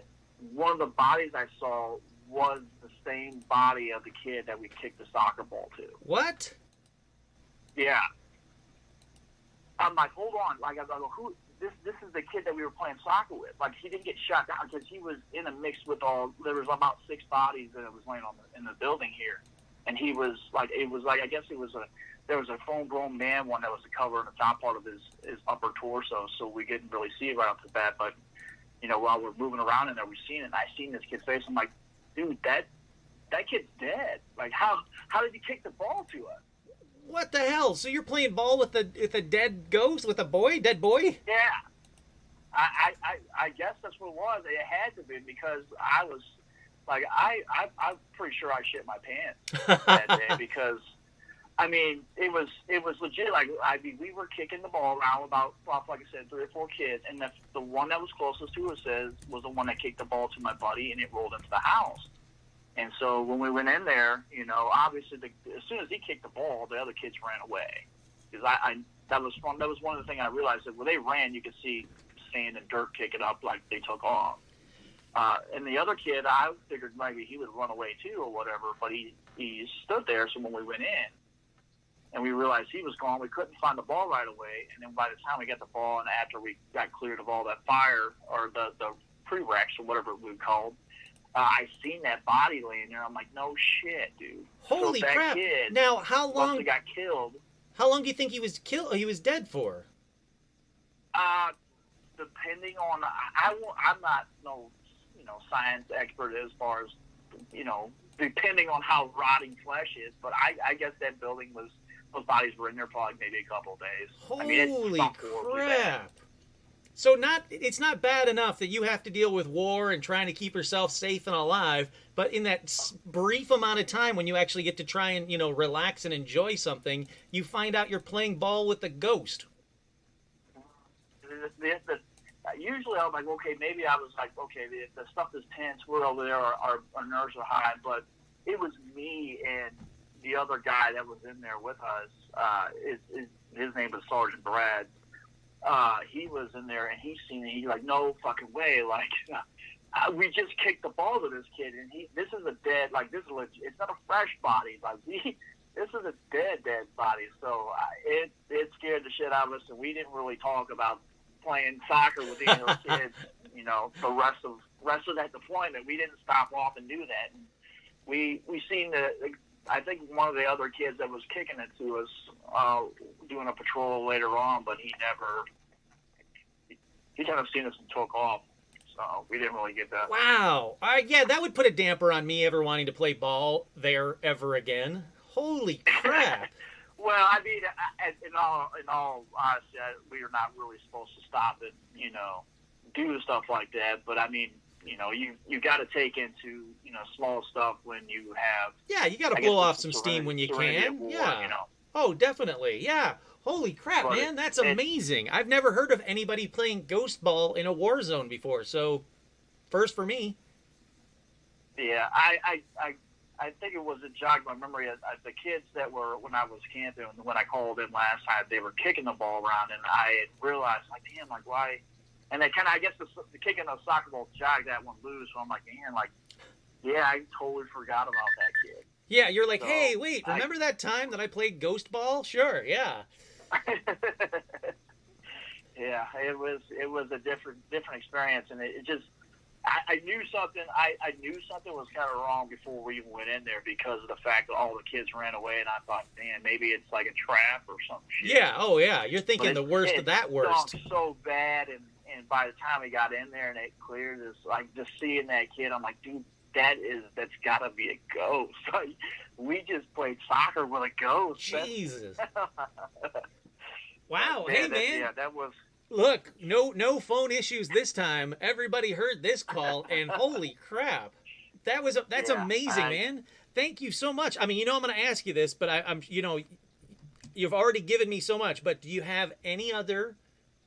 one of the bodies I saw was the same body of the kid that we kicked the soccer ball to. What? Yeah. I'm like, hold on. Like, I go, who? This is the kid that we were playing soccer with. Like, he didn't get shot down because he was in a mix with there was about 6 bodies that was laying in the building here. And he was like, I guess there was a full-grown man one that was covering the top part of his upper torso, so we didn't really see it right off the bat. But, while we're moving around in there, we seen it, and I seen this kid's face. I'm like, dude, that kid's dead. Like, how did he kick the ball to us? What the hell? So you're playing ball with a dead ghost, with a dead boy? Yeah. I guess that's what it was. It had to be because I was, like, I'm pretty sure I shit my pants that day because, I mean, it was legit. Like, we were kicking the ball around about, like I said, 3 or 4 kids, and the one that was closest to us was the one that kicked the ball to my buddy, and it rolled into the house. And so when we went in there, obviously as soon as he kicked the ball, the other kids ran away. Because that was one of the things I realized that when they ran, you could see sand and dirt kicking up like they took off. And the other kid, I figured maybe he would run away too or whatever, but he stood there. So when we went in and we realized he was gone, we couldn't find the ball right away. And then by the time we got the ball and after we got cleared of all that fire or the pre-rex or whatever we called, I seen that body laying there. I'm like, no shit, dude. Holy so that crap! Kid now, how long? Got killed. How long do you think he was killed? He was dead for? Depending on, I'm not no, science expert as far as, depending on how rotting flesh is. But I guess that building those bodies were in there probably maybe a couple of days. Holy crap! So it's not bad enough that you have to deal with war and trying to keep yourself safe and alive, but in that brief amount of time when you actually get to try and, relax and enjoy something, you find out you're playing ball with a ghost. Usually I'm like, okay, maybe I was like, okay, the stuff is tense, we're over there, our nerves are high, but it was me and the other guy that was in there with us. His name was Sergeant Brad. He was in there and he's seen it. He's like, no fucking way. Like, we just kicked the ball to this kid and this is a dead, like, this is legit. It's not a fresh body. Like, this is a dead body. So it scared the shit out of us and we didn't really talk about playing soccer with any of the kids, the rest of that deployment. We didn't stop off and do that. And we seen I think one of the other kids that was kicking it to us doing a patrol later on, but he kind of seen us and took off, so we didn't really get that. Wow. Yeah, that would put a damper on me ever wanting to play ball there ever again. Holy crap. Well, I mean, in all honesty, we are not really supposed to stop and, do stuff like that, but I mean, you got to take into, small stuff when you have... Yeah, you got to blow off some steam when you can. War, yeah. Oh, definitely. Yeah. Holy crap, man. That's amazing. I've never heard of anybody playing ghost ball in a war zone before, so first for me. Yeah, I think it was a jog my memory. The kids that were, when I was camping, when I called in last time, they were kicking the ball around, and I had realized, like, damn, like, why... And they kind of, I guess, the kicking of the soccer ball jogged that one loose. So I'm like, man, like, yeah, I totally forgot about that kid. Yeah, you're like, so, hey, wait, remember that time that I played ghost ball? Sure, yeah. Yeah, it was a different experience, and it just, I knew something. I knew something was kind of wrong before we even went in there because of the fact that all the kids ran away, and I thought, man, maybe it's like a trap or some shit. Yeah, oh yeah, you're thinking the worst of that worst. It stunk so bad, and by the time we got in there and it cleared, it's like just seeing that kid, I'm like, dude, that's gotta be a ghost. Like, we just played soccer with a ghost. Jesus. Wow. Man, hey, man. Yeah, that was Look, no phone issues this time. Everybody heard this call, and holy crap, that's amazing, man. Thank you so much. I mean, I'm going to ask you this, but I'm you've already given me so much. But do you have any other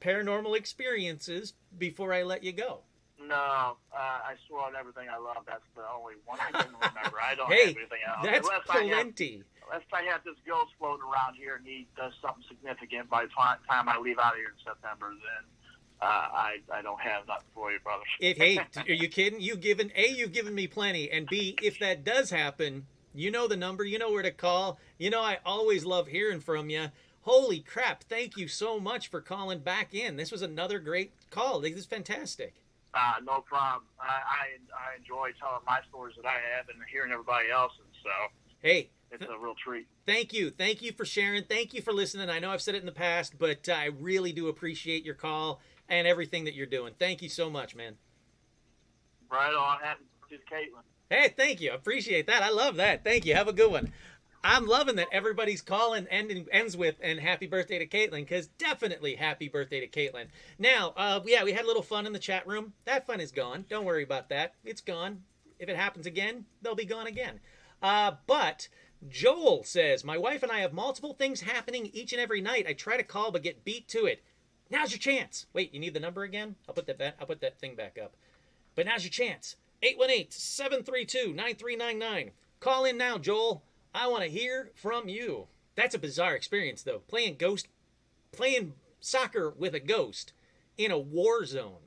paranormal experiences before I let you go? No, I swore on everything I love. That's the only one I can remember. I don't Hey, have anything else. that's plenty. Unless I have this ghost floating around here and he does something significant by the time I leave out of here in September, then I don't have nothing for you, brother. Hey, are you kidding? You've given me plenty, and B, if that does happen, you know the number, you know where to call. I always love hearing from you. Holy crap! Thank you so much for calling back in. This was another great call. This is fantastic. No problem. I enjoy telling my stories that I have and hearing everybody else's. So hey, it's a real treat. Thank you for sharing. Thank you for listening. I know I've said it in the past, but I really do appreciate your call and everything that you're doing. Thank you so much, man. Right on. Happy birthday to Caitlin. Hey, thank you. I appreciate that. I love that. Thank you. Have a good one. I'm loving that everybody's calling ends with and happy birthday to Caitlin, because definitely happy birthday to Caitlin. Now, we had a little fun in the chat room. That fun is gone. Don't worry about that. It's gone. If it happens again, they'll be gone again. But Joel says, my wife and I have multiple things happening each and every night. I try to call but get beat to it. Now's your chance. Wait, you need the number again? I'll put that thing back up. But now's your chance. 818-732-9399. Call in now, Joel. I want to hear from you. That's a bizarre experience, though. Playing soccer with a ghost in a war zone.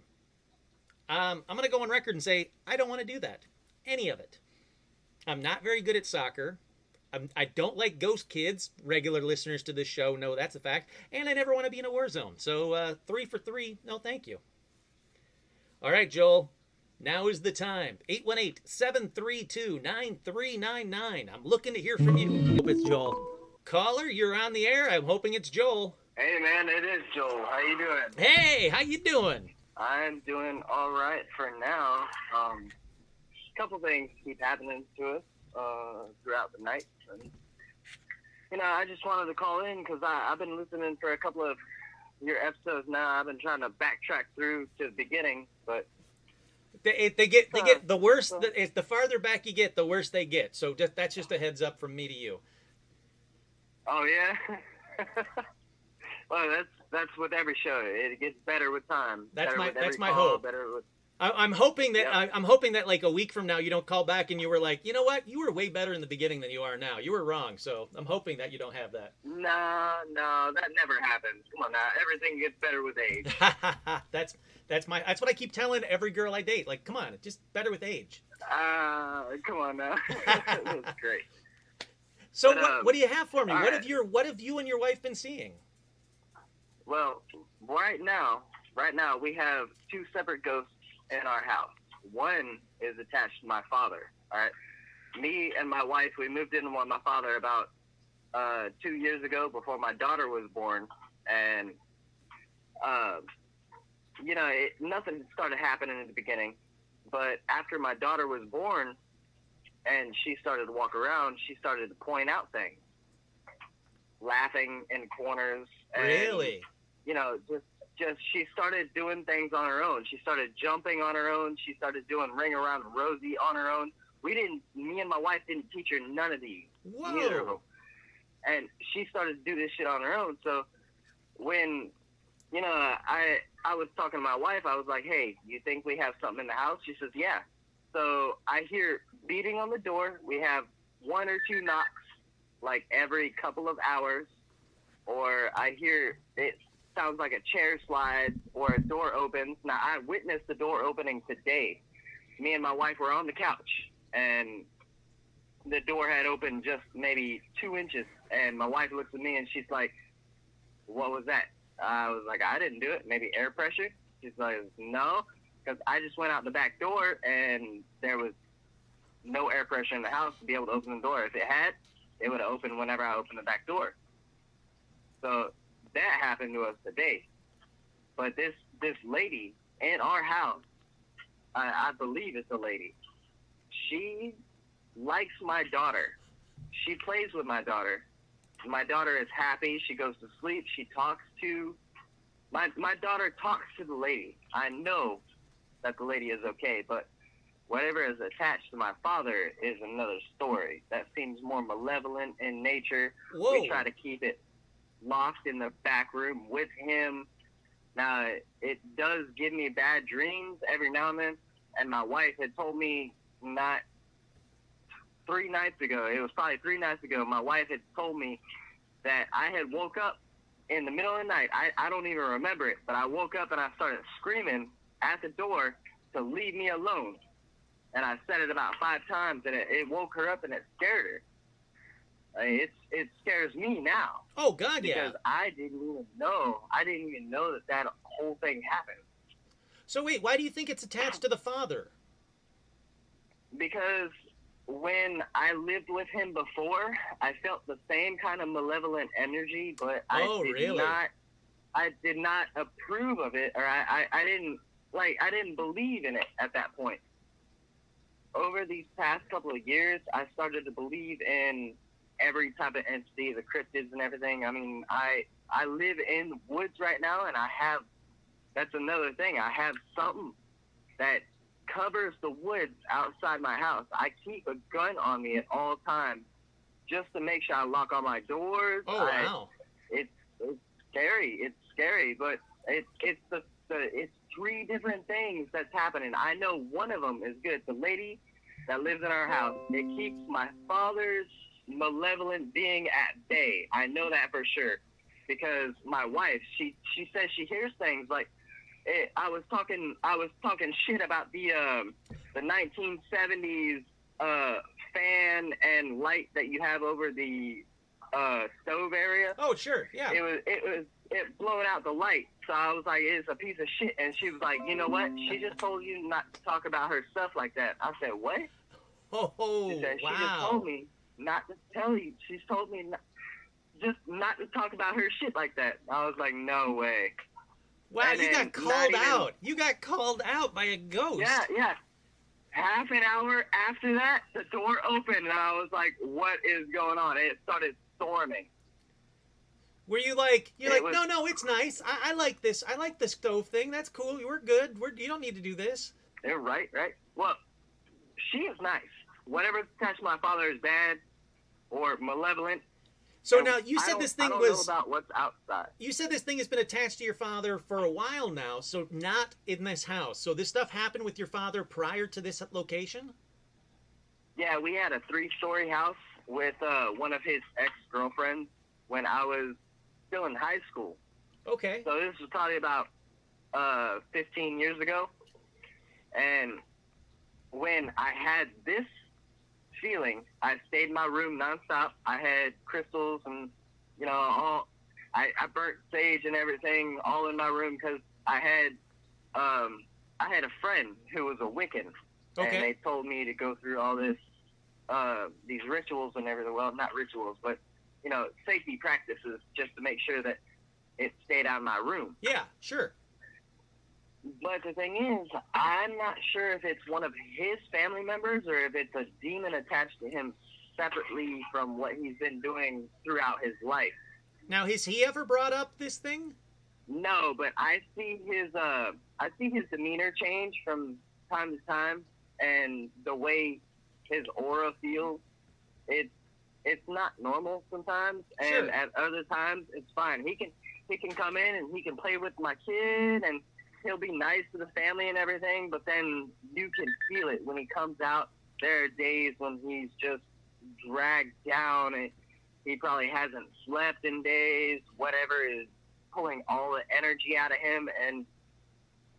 I'm going to go on record and say I don't want to do that. Any of it. I'm not very good at soccer. I don't like ghost kids. Regular listeners to this show know that's a fact. And I never want to be in a war zone. So 3 for 3. No, thank you. All right, Joel. Now is the time. 818-732-9399. I'm looking to hear from you. Hope it's Joel. Caller, you're on the air. I'm hoping it's Joel. Hey, man, it is Joel. How you doing? Hey, how you doing? I'm doing all right for now. A couple things keep happening to us throughout the night. And, I just wanted to call in because I've been listening for a couple of your episodes now. I've been trying to backtrack through to the beginning, but They get the worse. The farther back you get, the worse they get. So that's just a heads up from me to you. Oh yeah. Well, that's with every show. It gets better with time. That's better my hope. I'm hoping that Yep. I'm hoping that like a week from now you don't call back and you were like, you know what, you were way better in the beginning than you are now. You were wrong. So I'm hoping that you don't have that. No, that never happens. Come on now, everything gets better with age. That's what I keep telling every girl I date. Like, come on, it's just better with age. Come on now. That's great. So But, what do you have for me? all What right. have you and your wife been seeing? Well, right now we have two separate ghosts in our house. One is attached to my father. All right. Me and my wife, we moved in with my father about 2 years ago before my daughter was born, and nothing started happening in the beginning, but after my daughter was born and she started to walk around, she started to point out things, laughing in corners. And, Really? Just she started doing things on her own. She started jumping on her own. She started doing Ring Around Rosie on her own. Me and my wife didn't teach her none of these. Whoa. Neither of them. And she started to do this shit on her own. So when, I was talking to my wife, I was like, hey, you think we have something in the house? She says, yeah. So I hear beating on the door. We have 1 or 2 knocks, like every couple of hours. Or I hear it sounds like a chair slides or a door opens. Now, I witnessed the door opening today. Me and my wife were on the couch, and the door had opened just maybe 2 inches. And my wife looks at me, and she's like, what was that? I was like, I didn't do it. Maybe air pressure? She's like, no, because I just went out the back door, and there was no air pressure in the house to be able to open the door. If it had, it would have opened whenever I opened the back door. So that happened to us today. But this lady in our house, I believe it's a lady, she likes my daughter. She plays with my daughter. My daughter is happy. She goes to sleep. She talks to my daughter talks to the lady. I know that the lady is okay, but whatever is attached to my father is another story. That seems more malevolent in nature. Whoa. We try to keep it locked in the back room with him. Now, it does give me bad dreams every now and then, and my wife had told me not 3 nights ago, it was probably 3 nights ago, my wife had told me that I had woke up in the middle of the night. I don't even remember it, but I woke up and I started screaming at the door to leave me alone. And I said it about 5 times, and it woke her up, and it scared her. It scares me now. Oh, God, yeah. Because I didn't even know. that whole thing happened. So wait, why do you think it's attached to the father? Because when I lived with him before, I felt the same kind of malevolent energy, but I did not approve of it, or I didn't believe in it at that point. Over these past couple of years, I started to believe in every type of entity, the cryptids and everything. I mean, I live in woods right now, and that's another thing. I have something that covers the woods outside my house. I keep a gun on me at all times just to make sure I lock all my doors. Oh, wow. It's scary. It's scary, but it's 3 different things that's happening. I know one of them is good. The lady that lives in our house, it keeps my father's malevolent being at bay. I know that for sure, because my wife, she says she hears things like, I was talking shit about the 1970s fan and light that you have over the stove area. Oh, sure, yeah. It blowing out the light. So I was like, it's a piece of shit. And she was like, you know what? She just told you not to talk about her stuff like that. I said, what? Oh, She said, wow. She just told me not to tell you. She's told me not to talk about her shit like that. I was like, no way. Wow, And you then got called out. You got called out by a ghost. Yeah. Half an hour after that, the door opened, and I was like, what is going on? And it started storming. Were you like, It was- no, it's nice. I like this. I like the stove thing. That's cool. We're good. You don't need to do this. They're right. Well, she is nice. Whatever's attached to my father is bad or malevolent. So And now you said this thing I don't was. know about what's outside. You said this thing has been attached to your father for a while now, so not in this house. So this stuff happened with your father prior to this location? Yeah, we had a 3-story house with one of his ex-girlfriends when I was still in high school. Okay. So this was probably about 15 years ago. And when I had this feeling, I stayed in my room nonstop. I had crystals and, I burnt sage and everything all in my room because I had a friend who was a Wiccan. Okay. And they told me to go through all this, these rituals and everything. Well, not rituals, but, safety practices just to make sure that it stayed out of my room. Yeah, sure. But the thing is, I'm not sure if it's one of his family members or if it's a demon attached to him separately from what he's been doing throughout his life. Now, has he ever brought up this thing? No, but I see his demeanor change from time to time, and the way his aura feels. It's not normal sometimes, and Sure. at other times it's fine. He can come in and he can play with my kid and he'll be nice to the family and everything, but then you can feel it when he comes out. There are days when he's just dragged down and he probably hasn't slept in days. Whatever is pulling all the energy out of him, and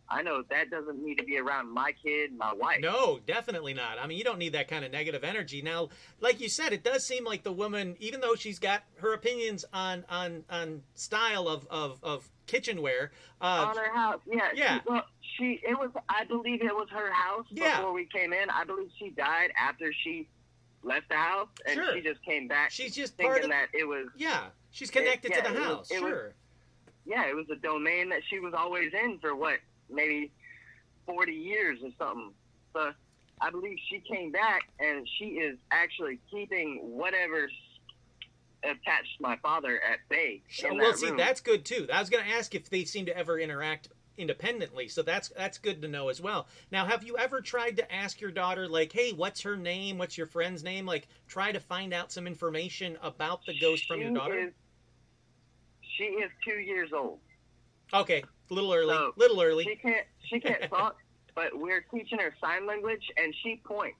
I know that doesn't need to be around my kid, my wife. No, definitely not. I mean, you don't need that kind of negative energy. Now, like you said, it does seem like the woman, even though she's got her opinions on style of kitchenware. On her house, yeah. Yeah. I believe it was her house Yeah. before we came in. I believe she died after she left the house, and Sure. she just came back. She's just thinking part of. that it was. Yeah, she's connected to the it was- house. it was- Sure. Yeah, it was a domain that she was always in for maybe 40 years or something. So I believe she came back, and she is actually keeping whatever attached my father at bay. In Well, that see, room. that's good too. I was going to ask if they seem to ever interact independently, so that's good to know as well. Now, have you ever tried to ask your daughter, like, hey, what's her name? What's your friend's name? Like, try to find out some information about the ghost from your daughter? She is 2 years old. Okay, a little early. So little early. She can't talk, but we're teaching her sign language, and she points.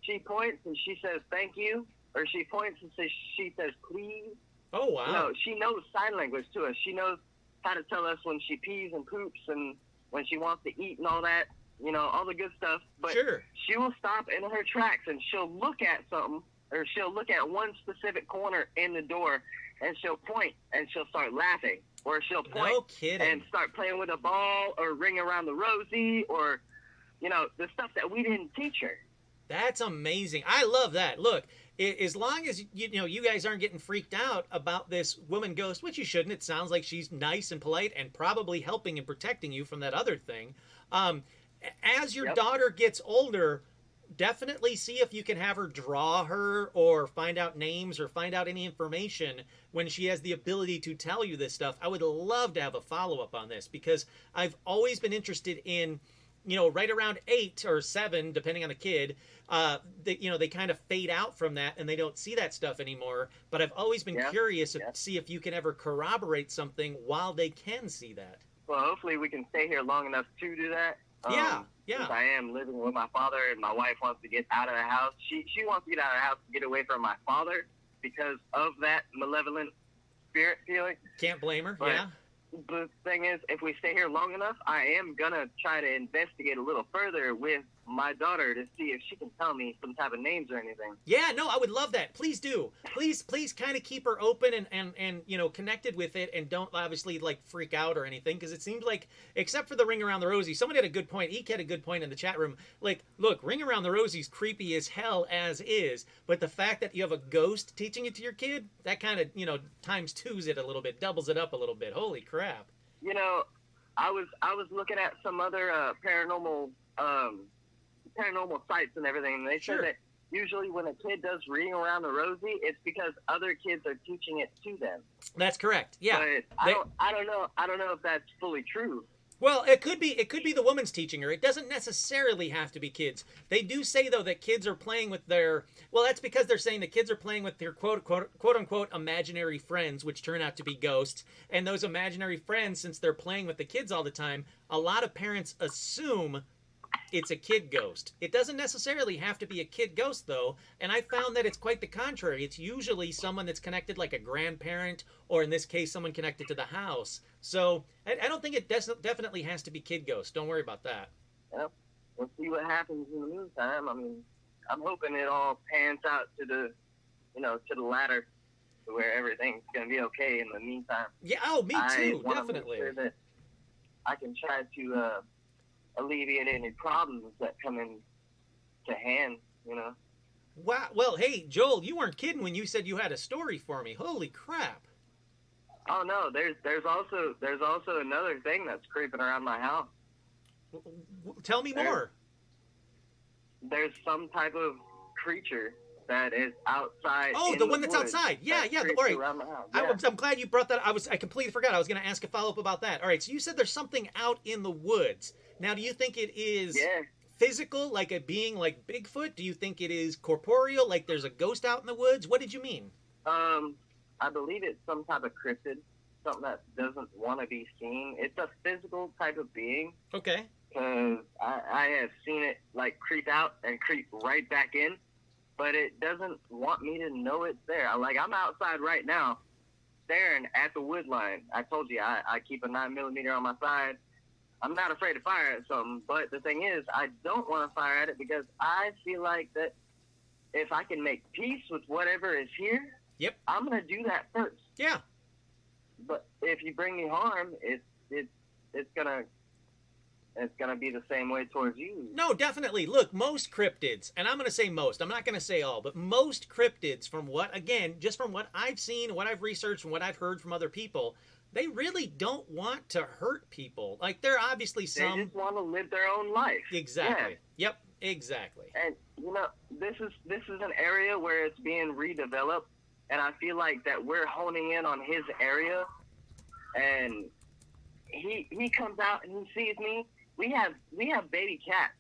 She points and she says thank you, or she points and she says please. Oh, wow. No, she knows sign language to us. She knows how to tell us when she pees and poops and when she wants to eat and all that, all the good stuff. But Sure. she will stop in her tracks and she'll look at something, or she'll look at one specific corner in the door, and she'll point and she'll start laughing, or she'll point No kidding. and start playing with a ball or ring around the rosy, or the stuff that we didn't teach her. That's amazing. I love that. Look, as long as you guys aren't getting freaked out about this woman ghost, which you shouldn't. It sounds like she's nice and polite and probably helping and protecting you from that other thing. As your daughter gets older, definitely see if you can have her draw her or find out names or find out any information when she has the ability to tell you this stuff. I would love to have a follow-up on this, because I've always been interested in, right around 8 or 7, depending on the kid, they kind of fade out from that and they don't see that stuff anymore. But I've always been curious to see if you can ever corroborate something while they can see that. Well, hopefully we can stay here long enough to do that. Yeah. Since I am living with my father, and my wife wants to get out of the house. She wants to get out of the house to get away from my father because of that malevolent spirit feeling. Can't blame her. But Yeah. the thing is, if we stay here long enough, I am going to try to investigate a little further with my daughter to see if she can tell me some type of names or anything. Yeah, no, I would love that. Please do. Please kind of keep her open and connected with it, and don't obviously freak out or anything, because it seems like, except for the ring around the rosy, somebody had a good point. Eek had a good point in the chat room. Look, ring around the rosy's creepy as hell as is, but the fact that you have a ghost teaching it to your kid, that kind of, times twos it a little bit, doubles it up a little bit. Holy crap. I was looking at some other paranormal sites and everything, and they said that usually when a kid does reading around the rosy, it's because other kids are teaching it to them. That's correct. Yeah. But I don't know if that's fully true. Well, it could be the woman's teaching her. It doesn't necessarily have to be kids. They do say, though, that kids are playing with their, that's because they're saying the kids are playing with their quote unquote imaginary friends, which turn out to be ghosts. And those imaginary friends, since they're playing with the kids all the time, a lot of parents assume it's a kid ghost. It doesn't necessarily have to be a kid ghost, though, and I found that it's quite the contrary. It's usually someone that's connected, like a grandparent, or in this case, someone connected to the house. So I don't think it definitely has to be kid ghost. Don't worry about that. Yeah, we'll see what happens in the meantime. I mean, I'm hoping it all pans out to the latter, where everything's going to be okay in the meantime. Yeah, me too, definitely. Make sure that I can try to alleviate any problems that come in to hand, Wow. Well, hey, Joel, you weren't kidding when you said you had a story for me. Holy crap. Oh no, there's also another thing that's creeping around my house. Tell me more. There's some type of creature that is outside. Oh, the one that's outside. Yeah. All right. I'm glad you brought that. I completely forgot. I was going to ask a follow-up about that. All right. So you said there's something out in the woods. Now, do you think it is physical, like a being like Bigfoot? Do you think it is corporeal, like there's a ghost out in the woods? What did you mean? I believe it's some type of cryptid, something that doesn't want to be seen. It's a physical type of being. Okay. Because I have seen it creep out and creep right back in, but it doesn't want me to know it's there. I'm outside right now, staring at the wood line. I told you I keep a 9mm on my side. I'm not afraid to fire at something, but the thing is, I don't want to fire at it because I feel like that if I can make peace with whatever is here, I'm gonna do that first. Yeah. But if you bring me harm, it's gonna be the same way towards you. No, definitely. Look, most cryptids, and I'm gonna say most. I'm not gonna say all, but most cryptids, from what I've seen, what I've researched, and what I've heard from other people, they really don't want to hurt people. They're obviously some. They just want to live their own life. Exactly. Yeah. Yep. Exactly. And this is an area where it's being redeveloped and I feel like that we're honing in on his area, and he comes out and he sees me. We have baby cats,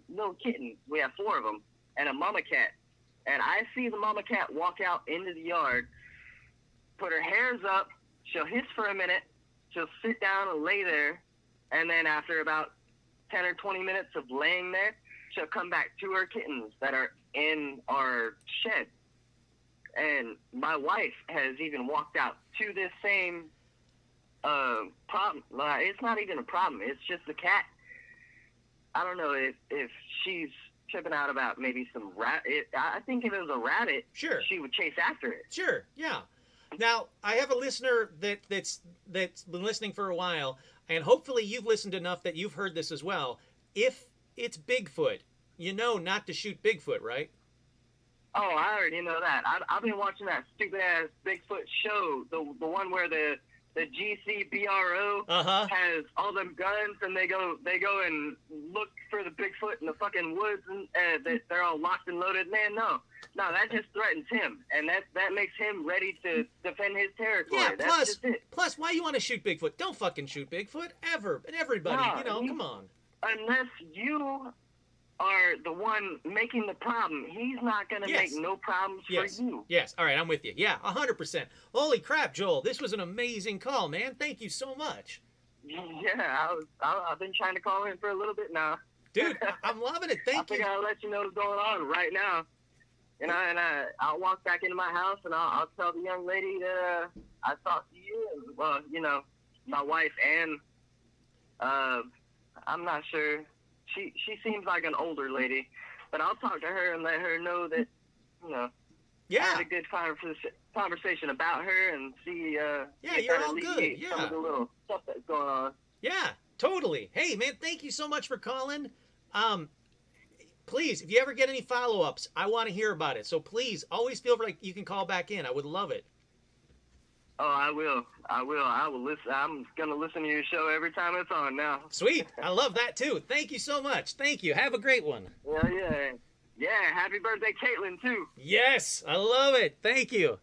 little kittens. We have 4 of them, and a mama cat. And I see the mama cat walk out into the yard, put her hairs up. She'll hiss for a minute. She'll sit down and lay there, and then after about 10 or 20 minutes of laying there, she'll come back to her kittens that are in our shed. And my wife has even walked out to this same problem. It's not even a problem. It's just the cat. I don't know if she's tripping out about maybe some rat. I think if it was a rabbit, Sure. she would chase after it. Sure, yeah. Now, I have a listener that's been listening for a while, and hopefully you've listened enough that you've heard this as well. If it's Bigfoot, you know not to shoot Bigfoot, right? Oh, I already know that. I've been watching that stupid-ass Bigfoot show, the one where the GCBRO has all them guns, and they go and look for the Bigfoot in the fucking woods, and they're all locked and loaded. Man, no, that just threatens him, and that makes him ready to defend his territory. Yeah, That's just it. plus, why you want to shoot Bigfoot? Don't fucking shoot Bigfoot, ever. And everybody, No, come on. Unless you are the one making the problem, he's not going to Yes. make no problems for you. Yes, all right, I'm with you. Yeah, 100%. Holy crap, Joel, this was an amazing call, man. Thank you so much. Yeah, I've been trying to call in for a little bit now. Dude, I'm loving it. Thank I you. think I'll let you know what's going on right now. And I'll walk back into my house, and I'll tell the young lady that I talked to you. And, well, my wife, and I'm not sure. She seems like an older lady, but I'll talk to her and let her know that, Yeah. had a good conversation about her and see. Yeah, if you're that all good. alleviates some Yeah. of the little stuff that's going on. Yeah, totally. Hey, man, thank you so much for calling. Please, if you ever get any follow-ups, I want to hear about it. So please, always feel like you can call back in. I would love it. Oh, I will. I will listen. I'm gonna listen to your show every time it's on now. Sweet. I love that, too. Thank you so much. Thank you. Have a great one. Yeah. Happy birthday, Caitlin, too. Yes, I love it. Thank you.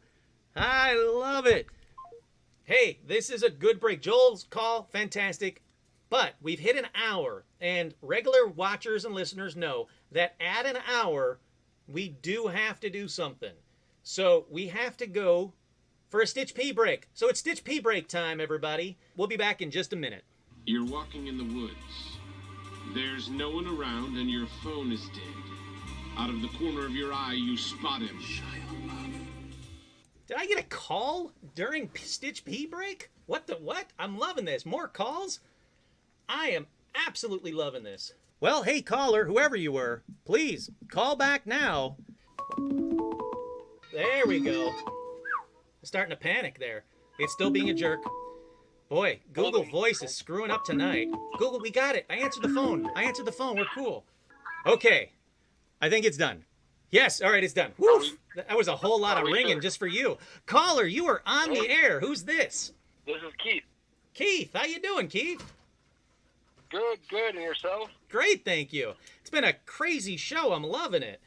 I love it. Hey, this is a good break. Joel's call, fantastic. But we've hit an hour, and regular watchers and listeners know that at an hour, we do have to do something. So we have to go for a Stitch Pee break. So it's Stitch Pee break time, everybody. We'll be back in just a minute. You're walking in the woods. There's no one around, and your phone is dead. Out of the corner of your eye, you spot him. Did I get a call during Stitch Pee break? What the what? I'm loving this. More calls? I am absolutely loving this. Well, hey caller, whoever you were, please call back now. There we go. I'm starting to panic there. It's still being a jerk. Boy, Google Voice is screwing up tonight. Google, we got it. I answered the phone. We're cool. Okay. I think it's done. Yes, all right, it's done. Woof! That was a whole lot of ringing just for you. Caller, you are on the air. Who's this? This is Keith. Keith, how you doing, Keith? Good. And yourself? Great, thank you. It's been a crazy show. I'm loving it.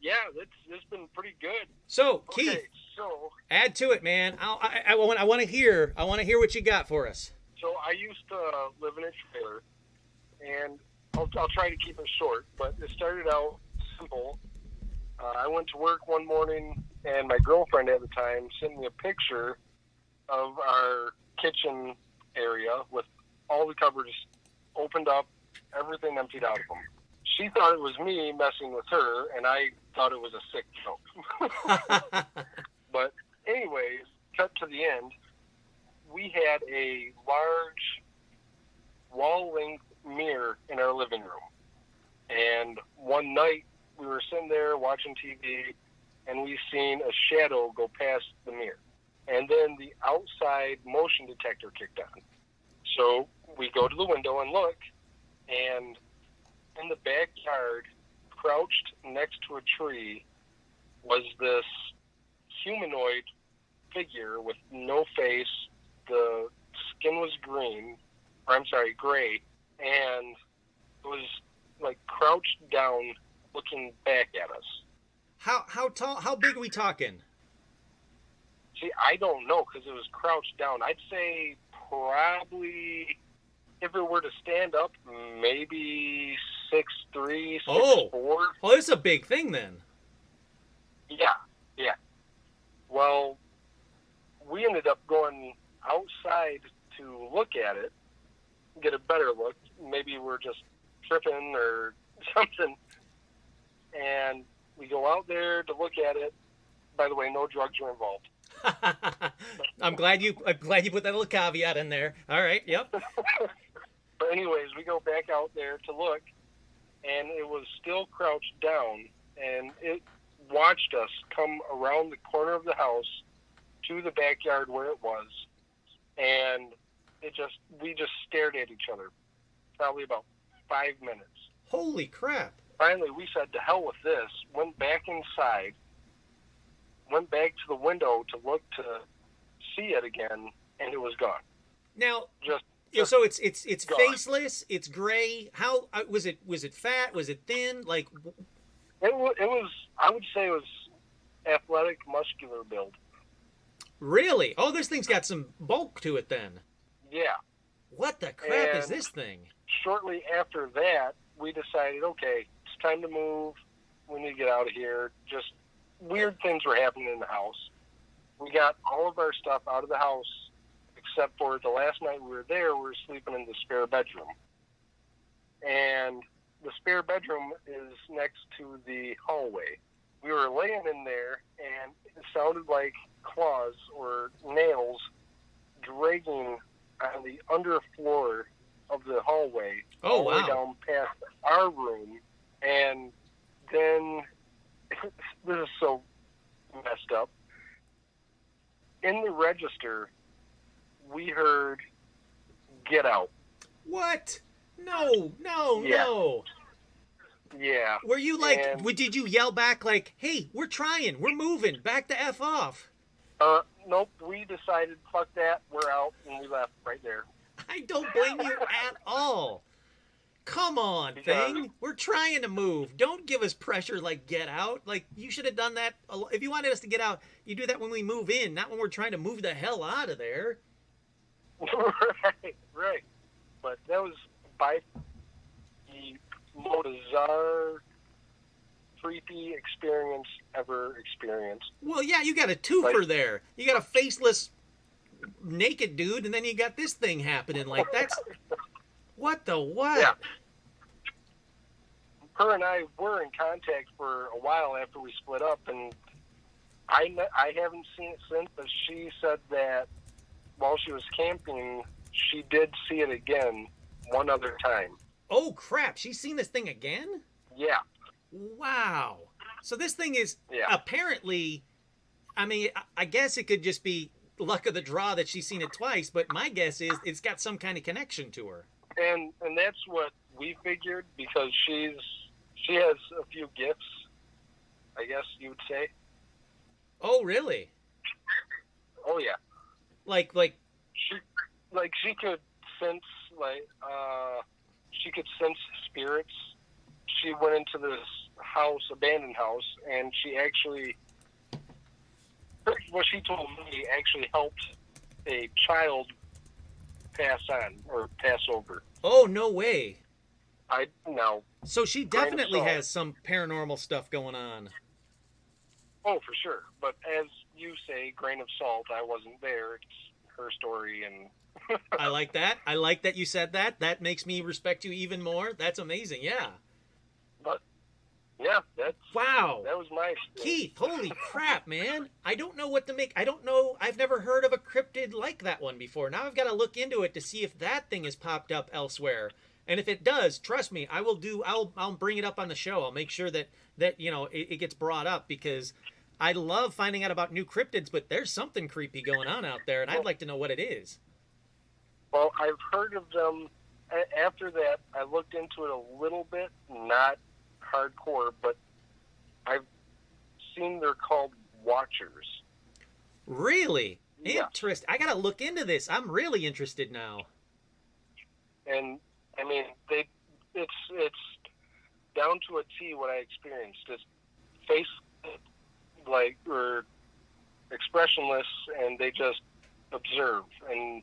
Yeah, it's been pretty good. So, Okay, Keith, so add to it, man. I want to hear what you got for us. I used to live in a trailer, and I'll try to keep it short, but it started out simple. I went to work one morning, and my girlfriend at the time sent me a picture of our kitchen area with all the cupboards opened up, everything emptied out of them. She thought it was me messing with her, and I thought it was a sick joke. But anyways, cut to the end, we had a large wall-length mirror in our living room. And one night, we were sitting there watching TV, and we seen a shadow go past the mirror. And then the outside motion detector kicked on. So we go to the window and look, and in the backyard, crouched next to a tree, was this humanoid figure with no face. The skin was gray, and it was like crouched down, looking back at us. How tall? How big are we talking? See, I don't know because it was crouched down. I'd say probably, if it were to stand up, maybe 6'3", 6'4". Oh, it's a big thing then. Yeah. Well, we ended up going outside to look at it, get a better look. Maybe we're just tripping or something. And we go out there to look at it. By the way, no drugs were involved. I'm glad you put that little caveat in there. All right, yep. But anyways, we go back out there to look, and it was still crouched down, and it watched us come around the corner of the house to the backyard where it was, and we just stared at each other probably about 5 minutes. Holy crap. Finally, we said, to hell with this, went back inside, went back to the window to look to see it again, and it was gone. Now, Just so it's gone. faceless, it's gray. How was it fat? Was it thin? Like, It was, I would say it was athletic, muscular build. really? Oh, this thing's got some bulk to it then. Yeah. What the crap is And this thing? Shortly after that, we decided, okay, it's time to move. We need to get out of here. Just weird things were happening in the house. We got all of our stuff out of the house, except for the last night we were there, we were sleeping in the spare bedroom. And the spare bedroom is next to the hallway. We were laying in there, and it sounded like claws or nails dragging on the underfloor of the hallway, Oh, all the way wow. down past our room. And then, this is so messed up, in the register, we heard, "Get out." What? No. Yeah. Yeah. Were you like, And- did you yell back like, hey, we're trying, we're moving, back the F off? Nope, we decided, fuck that, we're out, and we left right there. I don't blame you at all. Come on, thing. We're trying to move. Don't give us pressure like get out. Like, you should have done that. If you wanted us to get out, you do that when we move in, not when we're trying to move the hell out of there. Right. But that was by the most bizarre, creepy experience ever experienced. Well, yeah, you got a twofer there. You got a faceless, naked dude, and then you got this thing happening. Like, that's... What the what? Yeah. Her and I were in contact for a while after we split up, and I haven't seen it since, but she said that while she was camping, she did see it again one other time. Oh, crap. She's seen this thing again? Yeah. Wow. So this thing is Yeah. apparently, I mean, I guess it could just be luck of the draw that she's seen it twice, but my guess is it's got some kind of connection to her. And that's what we figured, because she has a few gifts, I guess you would say. Oh, really? Oh yeah. Like, She could sense she could sense spirits. She went into this house, abandoned house, and she actually, what she told me, actually helped a child pass on or pass over. oh, no way. I know. So she Grain of definitely salt. has some paranormal stuff going on. Oh, for sure. But as you say, grain of salt. I wasn't there. It's her story, and I like that. I like that you said that. That makes me respect you even more. That's amazing. Yeah. but yeah, that Wow. was my experience. Keith, holy crap, man. I don't know what to make. I don't know. I've never heard of a cryptid like that one before. Now I've got to look into it to see if that thing has popped up elsewhere. And if it does, trust me, I'll bring it up on the show. I'll make sure that it gets brought up, because I love finding out about new cryptids, but there's something creepy going on out there, and I'd like to know what it is. Well, I've heard of them. After that, I looked into it a little bit, not hardcore, but I've seen they're called watchers. Really? Yeah. Interesting. I got to look into this. I'm really interested now. And I mean, it's down to a T what I experienced. It's like, are expressionless, and they just observe, and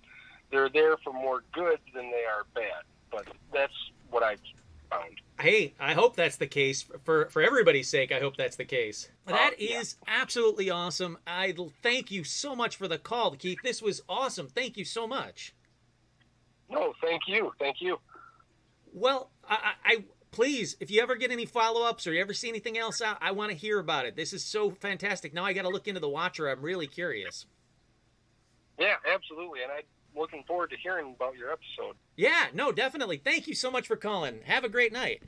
they're there for more good than they are bad. But that's what I've found. Hey, I hope that's the case. For everybody's sake, I hope that's the case. That is absolutely awesome. I thank you so much for the call, Keith. This was awesome. Thank you so much. No, thank you. Thank you. Well, I please, if you ever get any follow-ups or you ever see anything else out, I want to hear about it. This is so fantastic. Now I got to look into the Watcher. I'm really curious. Yeah, absolutely. And I'm looking forward to hearing about your episode. Yeah, no, definitely. Thank you so much for calling. Have a great night.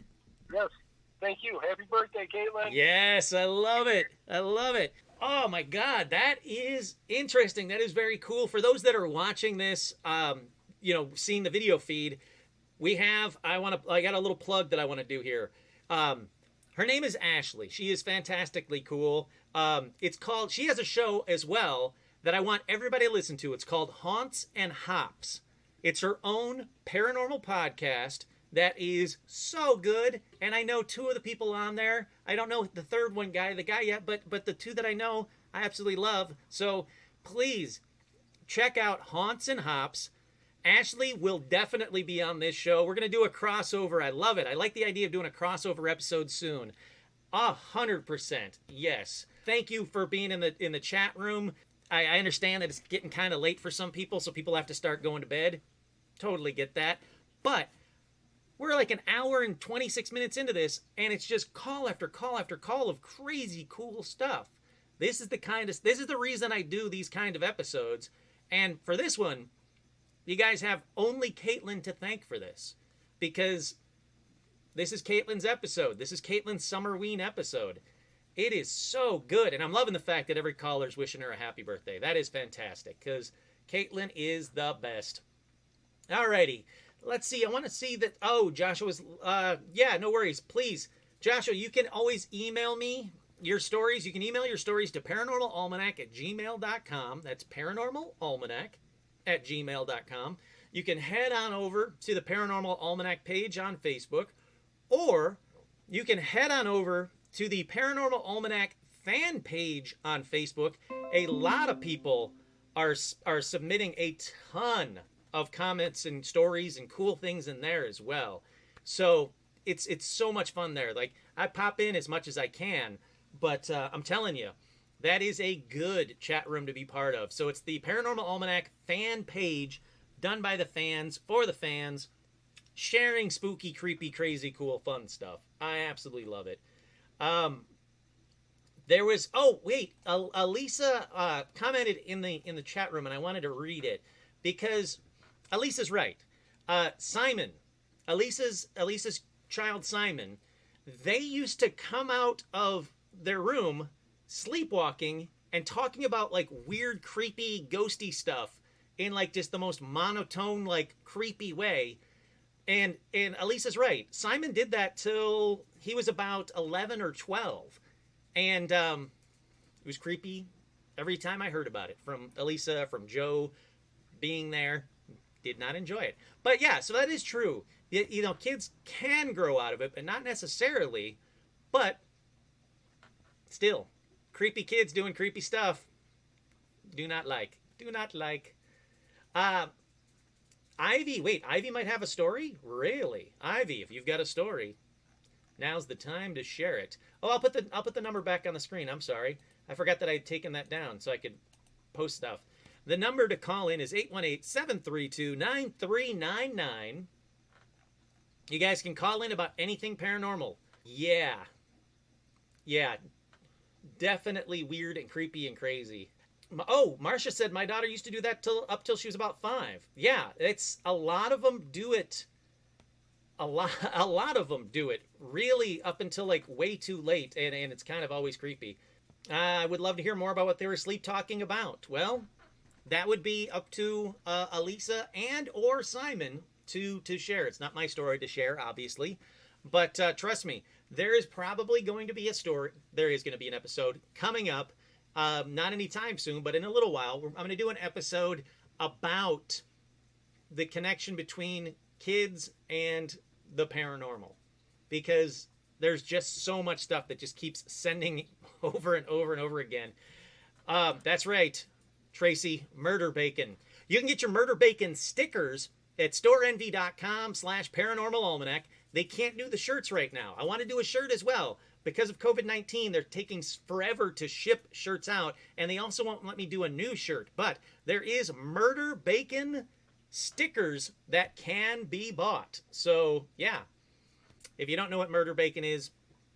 Yes. Thank you. Happy birthday, Caitlin. Yes, I love it. I love it. Oh my God, that is interesting. That is very cool. For those that are watching this, seeing the video feed, I got a little plug that I want to do here. Her name is Ashley. She is fantastically cool. She has a show as well that I want everybody to listen to. It's called Haunts and Hops. It's her own paranormal podcast that is so good. And I know two of the people on there. I don't know the third guy yet, but the two that I know, I absolutely love. So please check out Haunts and Hops. Ashley will definitely be on this show. We're going to do a crossover. I love it. I like the idea of doing a crossover episode soon. 100%. Yes. Thank you for being in the chat room. I understand that it's getting kind of late for some people, so people have to start going to bed. Totally get that. But we're like an hour and 26 minutes into this, and it's just call after call after call of crazy cool stuff. This is the reason I do these kind of episodes. And for this one, you guys have only Caitlin to thank for this, because this is Caitlin's episode. This is Caitlin's Summerween episode. It is so good, and I'm loving the fact that every caller's wishing her a happy birthday. That is fantastic, because Caitlin is the best. Alrighty, let's see. I want to see that. Oh, Joshua's. No worries. Please, Joshua, you can always email me your stories. You can email your stories to paranormalalmanac@gmail.com. That's paranormalalmanac@gmail.com. You can head on over to the Paranormal Almanac page on Facebook, or you can head on over to the Paranormal Almanac fan page on Facebook. A lot of people are submitting a ton of comments and stories and cool things in there as well. So it's so much fun there. Like, I pop in as much as I can, but I'm telling you, that is a good chat room to be part of. So it's the Paranormal Almanac fan page, done by the fans, for the fans, sharing spooky, creepy, crazy, cool, fun stuff. I absolutely love it. There was, Elisa commented in the chat room, and I wanted to read it because Elisa's right. Simon, Elisa's child Simon, they used to come out of their room sleepwalking and talking about like weird, creepy, ghosty stuff in like just the most monotone, like creepy way. And Elisa's right. Simon did that till he was about 11 or 12. And it was creepy every time I heard about it. From Elisa, from Joe being there. Did not enjoy it. But yeah, so that is true. Kids can grow out of it, but not necessarily. But still, creepy kids doing creepy stuff. Do not like. Ivy, Ivy might have a story? Really? Ivy, if you've got a story, now's the time to share it. Oh, I'll put the number back on the screen. I'm sorry. I forgot that I had taken that down so I could post stuff. The number to call in is 818-732-9399. You guys can call in about anything paranormal. Yeah. Definitely weird and creepy and crazy. Oh, Marcia said my daughter used to do that up till she was about 5. Yeah, it's a lot of them do it. A lot of them do it really up until like way too late, and it's kind of always creepy. I would love to hear more about what they were sleep talking about. Well, that would be up to Elisa and or Simon to share. It's not my story to share, obviously, but trust me, there is probably going to be a story. There is going to be an episode coming up. Not anytime soon, but in a little while. I'm going to do an episode about the connection between kids and the paranormal. Because There's just so much stuff that just keeps sending over and over and over again. That's right, Tracy, Murder Bacon. You can get your Murder Bacon stickers at storeenvy.com/paranormalalmanac. They can't do the shirts right now. I want to do a shirt as well. Because of COVID-19, they're taking forever to ship shirts out, and they also won't let me do a new shirt. But there is Murder Bacon stickers that can be bought. So, yeah. If you don't know what Murder Bacon is,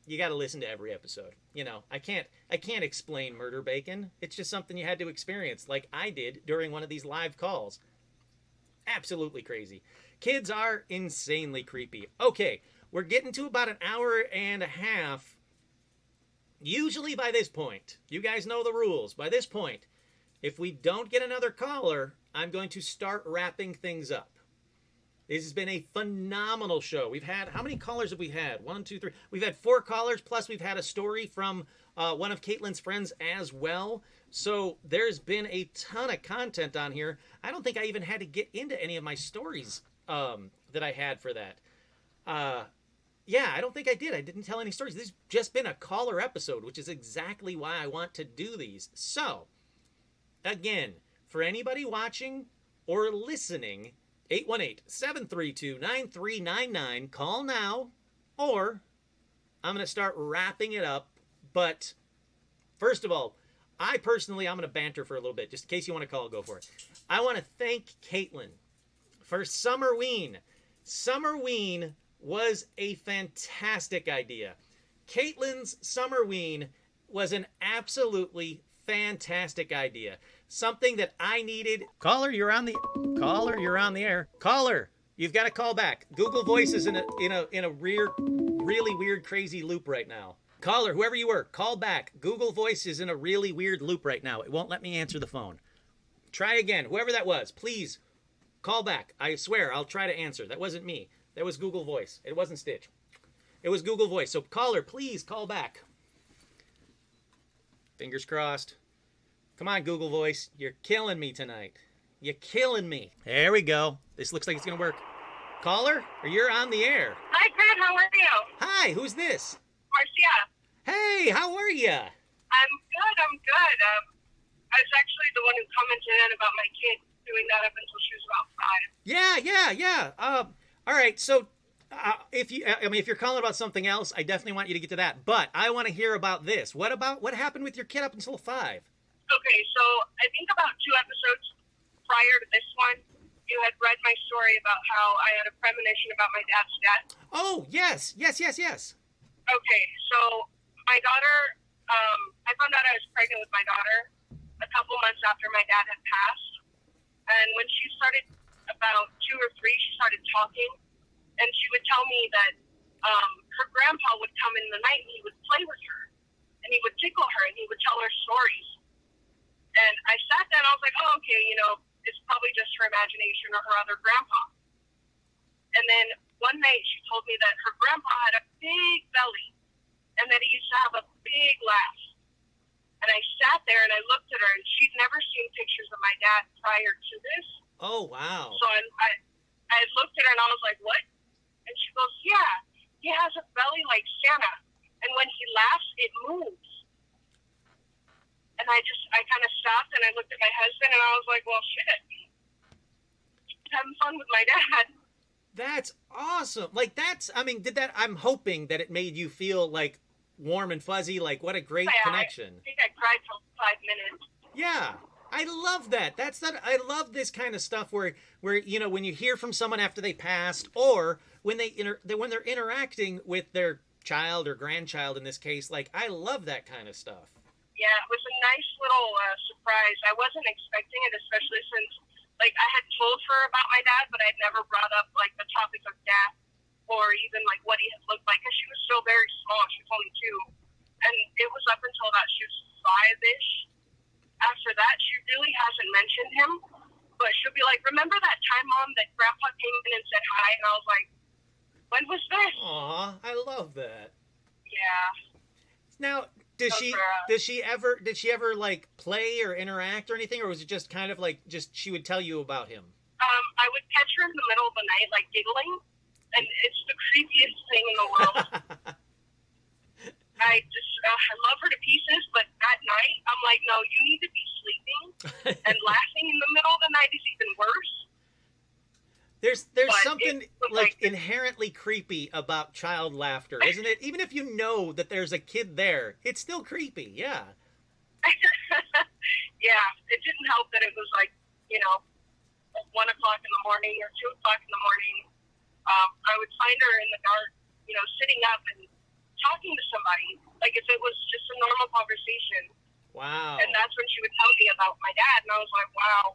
you got to listen to every episode. You know, I can't explain Murder Bacon. It's just something you had to experience, like I did during one of these live calls. Absolutely crazy. Kids are insanely creepy. Okay, we're getting to about an hour and a half. Usually by this point, you guys know the rules. By this point, if we don't get another caller, I'm going to start wrapping things up. This has been a phenomenal show. We've had, how many callers have we had? 1, 2, 3. We've had 4 callers, plus we've had a story from one of Caitlin's friends as well. So there's been a ton of content on here. I don't think I even had to get into any of my stories that I had for that. Yeah, I don't think I did. I didn't tell any stories. This has just been a caller episode, which is exactly why I want to do these. So, again, for anybody watching or listening, 818-732-9399. Call now, or I'm going to start wrapping it up. But first of all, I'm going to banter for a little bit, just in case you want to call, go for it. I want to thank Caitlin for Summerween. Summerween was a fantastic idea. Caitlin's Summerween was an absolutely fantastic idea. Something that I needed. Caller, you're on the air. Caller, you've got to call back. Google Voice is in a really weird, crazy loop right now. Caller, whoever you were, call back. Google Voice is in a really weird loop right now. It won't let me answer the phone. Try again. Whoever that was, please call back. I swear, I'll try to answer. That wasn't me. That was Google Voice. It wasn't Stitch. It was Google Voice. So caller, please call back. Fingers crossed. Come on, Google Voice. You're killing me tonight. You're killing me. There we go. This looks like it's going to work. Caller, you're on the air. Hi, Greg. How are you? Hi, who's this? Marcia. Hey, how are you? I'm good. I was actually the one who commented in about my kid doing that up until she was about 5. Yeah. All right, so if you're calling about something else, I definitely want you to get to that. But I want to hear about this. What happened with your kid up until 5? Okay, so I think about 2 episodes prior to this one, you had read my story about how I had a premonition about my dad's death. Oh, yes. Okay, so my daughter, I found out I was pregnant with my daughter a couple months after my dad had passed. And when she started about 2 or 3, she started talking. And she would tell me that her grandpa would come in the night and he would play with her. And he would tickle her and he would tell her stories. And I sat there and I was like, oh, okay, it's probably just her imagination or her other grandpa. And then one night she told me that her grandpa had a big belly and that he used to have a big laugh. And I sat there and I looked at her and she'd never seen pictures of my dad prior to this. Oh, wow. So I looked at her and I was like, what? And she goes, yeah, he has a belly like Santa. And when he laughs, it moves. And I kind of stopped and I looked at my husband and I was like, well, shit. Having fun with my dad. That's awesome. I'm hoping that it made you feel like warm and fuzzy, like what a great connection. I think I cried for 5 minutes. Yeah. I love that. I love this kind of stuff where when you hear from someone after they passed, or when when they're interacting with their child or grandchild in this case, like I love that kind of stuff. Yeah, it was a nice little surprise. I wasn't expecting it, especially since I had told her about my dad, but I'd never brought up the topic of death or even what he had looked like, because she was still very small. She was only 2, and it was up until about she was 5-ish. After that, she really hasn't mentioned him, but she'll be like, remember that time, Mom, that Grandpa came in and said hi? And I was like, when was this? Aw, I love that. Yeah. Now, did she ever play or interact or anything, or was it just kind of she would tell you about him? I would catch her in the middle of the night, giggling, and it's the creepiest thing in the world. I love her to pieces, but at night, I'm like, no, you need to be sleeping. And laughing in the middle of the night is even worse. There's But something it was like like- inherently creepy about child laughter, isn't it? Even if you know that there's a kid there, it's still creepy. Yeah. Yeah, it didn't help that it was like, 1 o'clock in the morning or 2 o'clock in the morning. I would find her in the dark, sitting up and talking to somebody, like if it was just a normal conversation. Wow. And that's when she would tell me about my dad, and I was like, wow.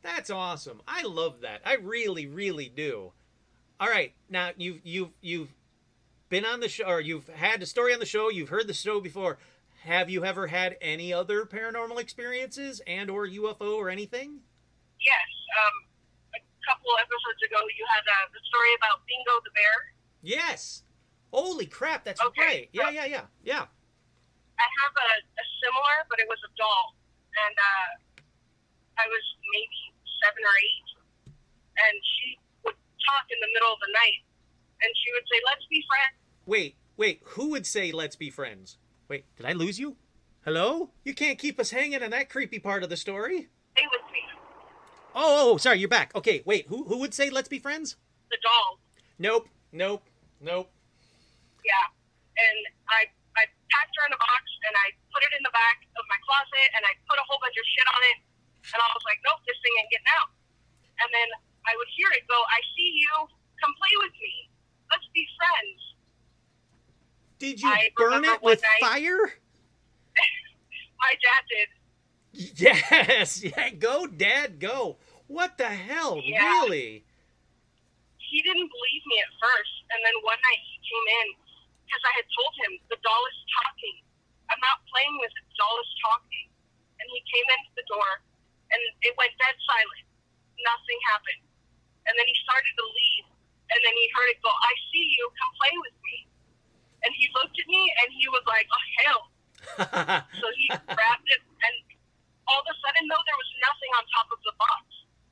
That's awesome. I love that. I really, really do. All right, now you've been on the show, or you've had a story on the show. You've heard the show before. Have you ever had any other paranormal experiences and or UFO or anything? Yes. A couple episodes ago, you had the story about Bingo the bear. Yes. Holy crap, that's Okay. right. Yeah. I have a similar, but it was a doll, and I was maybe 7 or 8, and she would talk in the middle of the night, and she would say, "Let's be friends." Wait, who would say let's be friends? Wait, did I lose you? Hello? You can't keep us hanging in that creepy part of the story. Stay with me. Oh, sorry, you're back. Okay, wait, who would say let's be friends? The doll. Nope. Yeah, and I packed her in a box, and I put it in the back of my closet, and I put a whole bunch of shit on it, and I was like, nope, this thing ain't getting out. And then I would hear it go, "I see you. Come play with me. Let's be friends." Did you I burn remember it with one night- fire? My dad did. Yes. Yeah, go, Dad, go. What the hell? Yeah. Really? He didn't believe me at first, and then one night he came in because I had told him the doll is talking. I'm not playing with it. The doll is talking. And he came into the door, and it went dead silent. Nothing happened. And then he started to leave, and then he heard it go, "I see you. Come play with me." And he looked at me, and he was like, "Oh, hell." So he grabbed it, and all of a sudden, though, there was nothing on top of the box.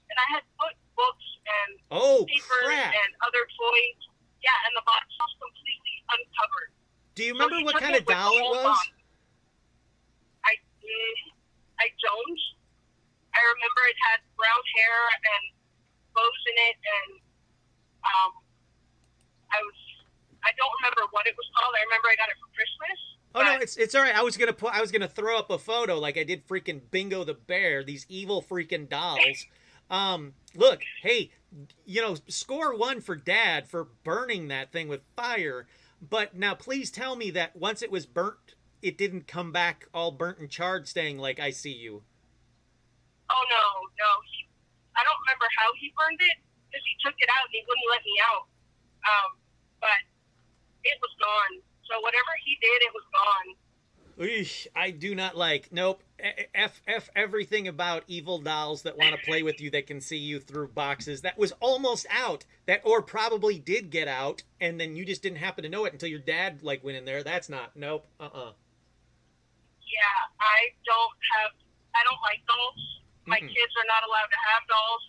And I had put books and Oh, papers crap. and other toys. Yeah, and the box was completely uncovered. Do you So remember he what took kind of with the doll it whole was? box. I don't. I remember it had brown hair and bows in it, and I don't remember what it was called. I remember I got it for Christmas. Oh no, but- it's all right. I was gonna throw up a photo like I did freaking Bingo the bear. These evil freaking dolls. Look, hey, score 1 for Dad for burning that thing with fire. But now, please tell me that once it was burnt, it didn't come back all burnt and charred, staying like "I see you." Oh no. I don't remember how he burned it because he took it out and he wouldn't let me out. But it was gone. So whatever he did, it was gone. Eesh, I do not like. Nope. F everything about evil dolls that want to play with you, that can see you through boxes. That was almost out. Or probably did get out, and then you just didn't happen to know it until your dad went in there. That's not. Nope. Yeah, I don't like dolls. My kids are not allowed to have dolls.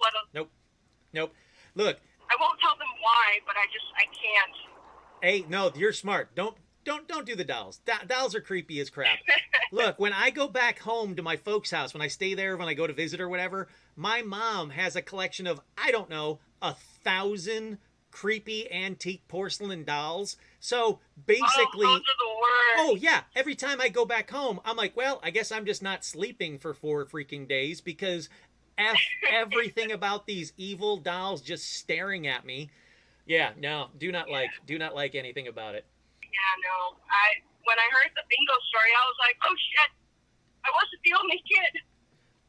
Nope. Look. I won't tell them why, but I can't. Hey, no, you're smart. Don't do the dolls. Dolls are creepy as crap. Look, when I go back home to my folks' house, when I stay there, when I go to visit or whatever, my mom has a collection of, I don't know, 1,000 creepy antique porcelain dolls. So basically, those are the worst. oh yeah, every time I go back home, I'm like, well, I guess I'm just not sleeping for 4 freaking days because everything about these evil dolls just staring at me. Yeah, no, do not like anything about it. Yeah, no. When I heard the bingo story, I was like, oh shit, I wasn't the only kid.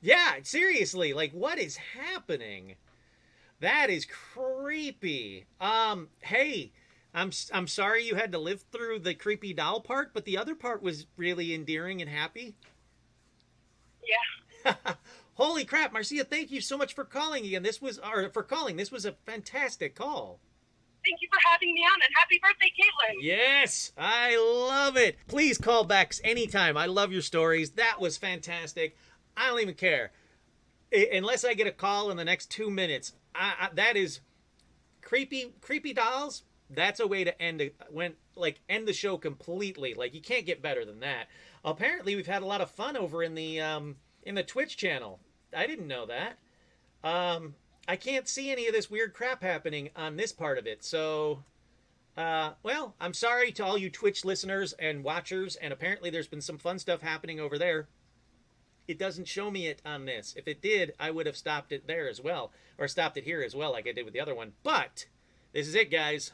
Yeah, seriously, like what is happening? That is creepy. Hey, I'm sorry you had to live through the creepy doll part, but the other part was really endearing and happy. Yeah. Holy crap, Marcia, thank you so much for calling again. This was a fantastic call. Thank you for having me on, and happy birthday, Caitlin. Yes, I love it. Please call back anytime. I love your stories. That was fantastic. I don't even care. Unless I get a call in the next 2 minutes. That is creepy dolls. That's a way to end the show completely. Like, you can't get better than that. Apparently, we've had a lot of fun over in the Twitch channel. I didn't know that. I can't see any of this weird crap happening on this part of it. So, well, I'm sorry to all you Twitch listeners and watchers. And apparently, there's been some fun stuff happening over there. It doesn't show me it on this. If it did, I would have stopped it there as well, or stopped it here as well, like I did with the other one. But this is it, guys.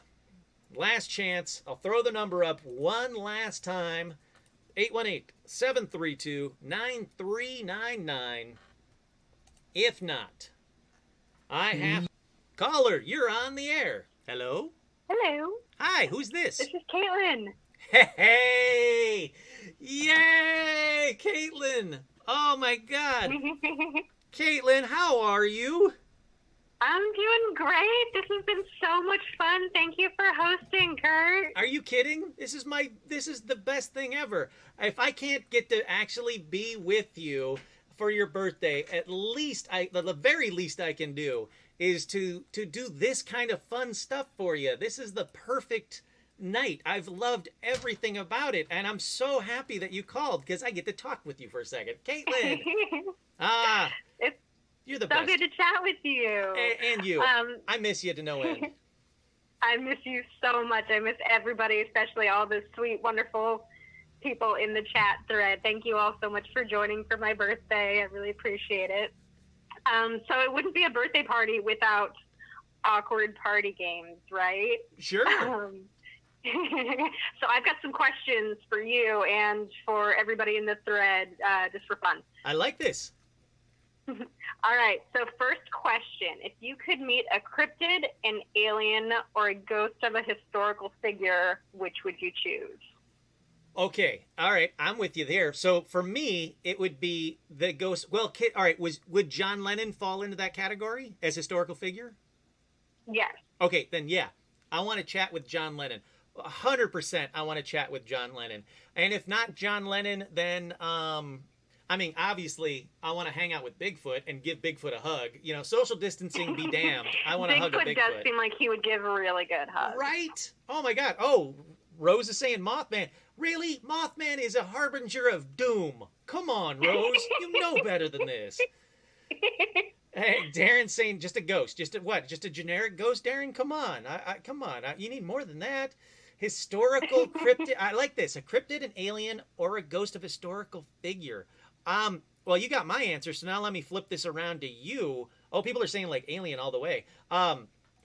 Last chance. I'll throw the number up one last time. 818-732-9399. If not, I have... Caller, you're on the air. Hello? Hello. Hi, who's this? This is Caitlin. Hey! Yay! Caitlin! Oh, my God. Caitlin, how are you? I'm doing great. This has been so much fun. Thank you for hosting, Kurt. Are you kidding? This is the best thing ever. If I can't get to actually be with you for your birthday, at least the very least I can do is to do this kind of fun stuff for you. This is the perfect night. I've loved everything about it, and I'm so happy that you called because I get to talk with you for a second. Caitlin! You're the best. So good to chat with you. And you. I miss you to no end. I miss you so much. I miss everybody, especially all the sweet, wonderful people in the chat thread. Thank you all so much for joining for my birthday. I really appreciate it. So it wouldn't be a birthday party without awkward party games, right? Sure. So I've got some questions for you and for everybody in the thread, just for fun. I like this. All right, so first question. If you could meet a cryptid, an alien, or a ghost of a historical figure, which would you choose? Okay, all right, I'm with you there. So for me, it would be the ghost. Well, all right, would John Lennon fall into that category as historical figure? Yes. Okay, then yeah, I want to chat with John Lennon. 100% I want to chat with John Lennon. And if not John Lennon, then... I mean, obviously, I want to hang out with Bigfoot and give Bigfoot a hug. You know, social distancing be damned. I want to hug a Bigfoot. Bigfoot does seem like he would give a really good hug. Right? Oh, my God. Oh, Rose is saying Mothman. Really? Mothman is a harbinger of doom. Come on, Rose. You know better than this. Hey, Darren's saying just a ghost. Just a what? Just a generic ghost, Darren? Come on. Come on. You need more than that. Historical cryptid. I like this. A cryptid, an alien, or a ghost of historical figure. Well, you got my answer, so now let me flip this around to you. Oh, people are saying like alien all the way.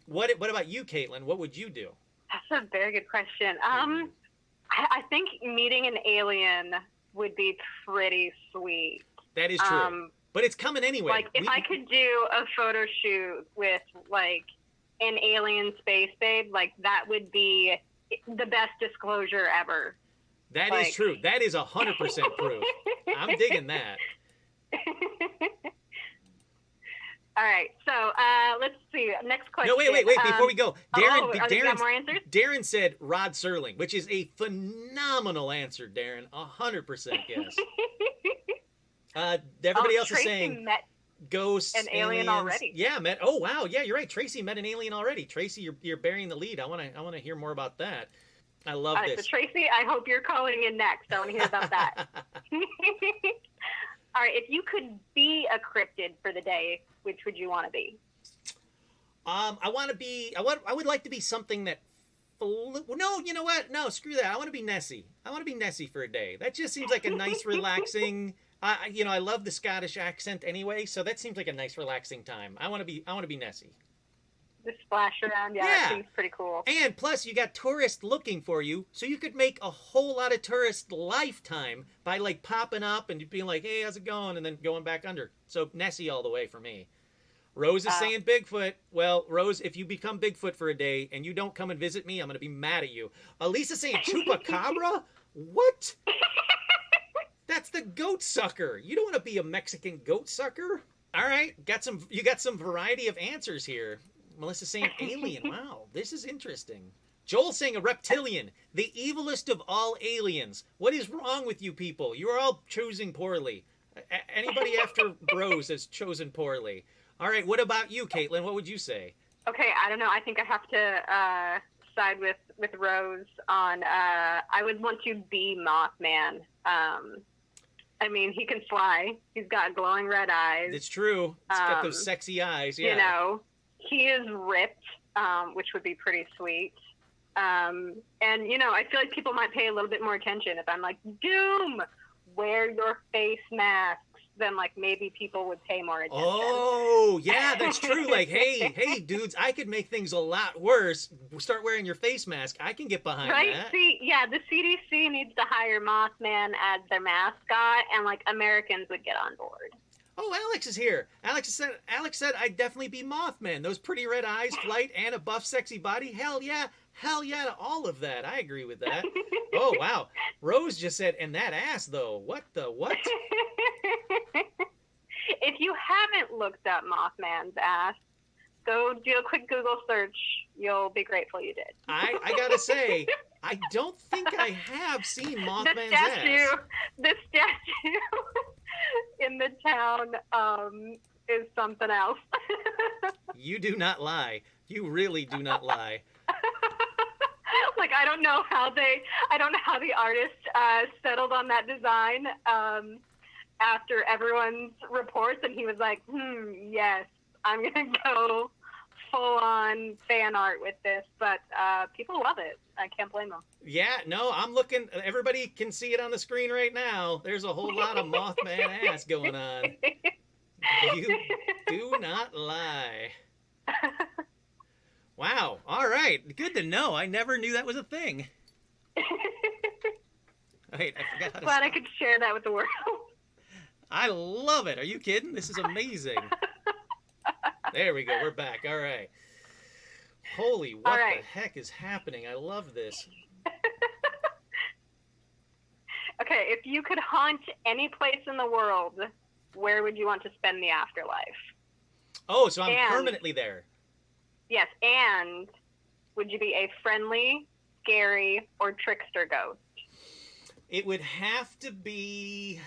What about you, Caitlin? What would you do? That's a very good question. I think meeting an alien would be pretty sweet. That is true. But it's coming anyway. Like, if I could do a photo shoot with, like, an alien space babe, like, that would be the best disclosure ever. That is true. That is 100% proof. I'm digging that. All right. So let's see. Next question. No, wait. Before we go, Darren, you got more answers? Darren said Rod Serling, which is a phenomenal answer, Darren. 100% yes. Everybody else Tracy is saying met ghosts, an alien aliens. already. Yeah, met. Oh wow, yeah, you're right. Tracy met an alien already. Tracy, you're bearing the lead. I want to hear more about that. I love All right, this. So Tracy, I hope you're calling in next. I want to hear about that. All right, if you could be a cryptid for the day, which would you want to be? I would like to be something that. No, you know what? No, screw that. I want to be Nessie. I want to be Nessie for a day. That just seems like a nice, relaxing. I love the Scottish accent anyway, so that seems like a nice, relaxing time. I want to be Nessie. The splash around, yeah, that seems pretty cool. And plus, you got tourists looking for you, so you could make a whole lot of tourist lifetime by like popping up and being like, "Hey, how's it going?" and then going back under. So Nessie all the way for me. Rose is saying Bigfoot. Well, Rose, if you become Bigfoot for a day and you don't come and visit me, I'm going to be mad at you. Lisa's saying Chupacabra? What? That's the goat sucker. You don't want to be a Mexican goat sucker. All right, you got some variety of answers here. Melissa's saying alien. Wow, this is interesting. Joel's saying a reptilian, the evilest of all aliens. What is wrong with you people? You are all choosing poorly. Anybody after Bros has chosen poorly. All right, what about you, Caitlin? What would you say? Okay, I don't know. I think I have to side with Rose on. I would want to be Mothman. I mean, he can fly. He's got glowing red eyes. It's true. He's got those sexy eyes. Yeah. You know, he is ripped, which would be pretty sweet. And, you know, I feel like people might pay a little bit more attention if I'm like, Doom, wear your face masks. Then, like, maybe people would pay more attention. Oh, yeah, that's true. Like, hey, dudes, I could make things a lot worse. Start wearing your face mask. I can get behind right? that. See, yeah, the CDC needs to hire Mothman as their mascot, and, like, Americans would get on board. Oh, Alex is here. Alex said I'd definitely be Mothman. Those pretty red eyes, flight, and a buff, sexy body. Hell yeah to all of that. I agree with that. Oh, wow. Rose just said, and that ass, though. What the what? If you haven't looked up Mothman's ass, go do a quick Google search. You'll be grateful you did. I gotta say, I don't think I have seen Mothman's ass. The statue in the town is something else. You do not lie. You really do not lie. Like, I don't know how the artist settled on that design after everyone's reports, and he was like, yes, I'm gonna go full on fan art with this, but people love it. I can't blame them. Yeah, no, I'm looking. Everybody can see it on the screen right now. There's a whole lot of Mothman ass going on. You do not lie. Wow. All right. Good to know. I never knew that was a thing. Wait, I forgot how to Glad I could share that with the world. I love it. Are you kidding? This is amazing. There we go. We're back. All right. Holy, what the heck is happening? I love this. Okay, if you could haunt any place in the world, where would you want to spend the afterlife? Oh, so I'm permanently there. Yes, and would you be a friendly, scary, or trickster ghost? It would have to be...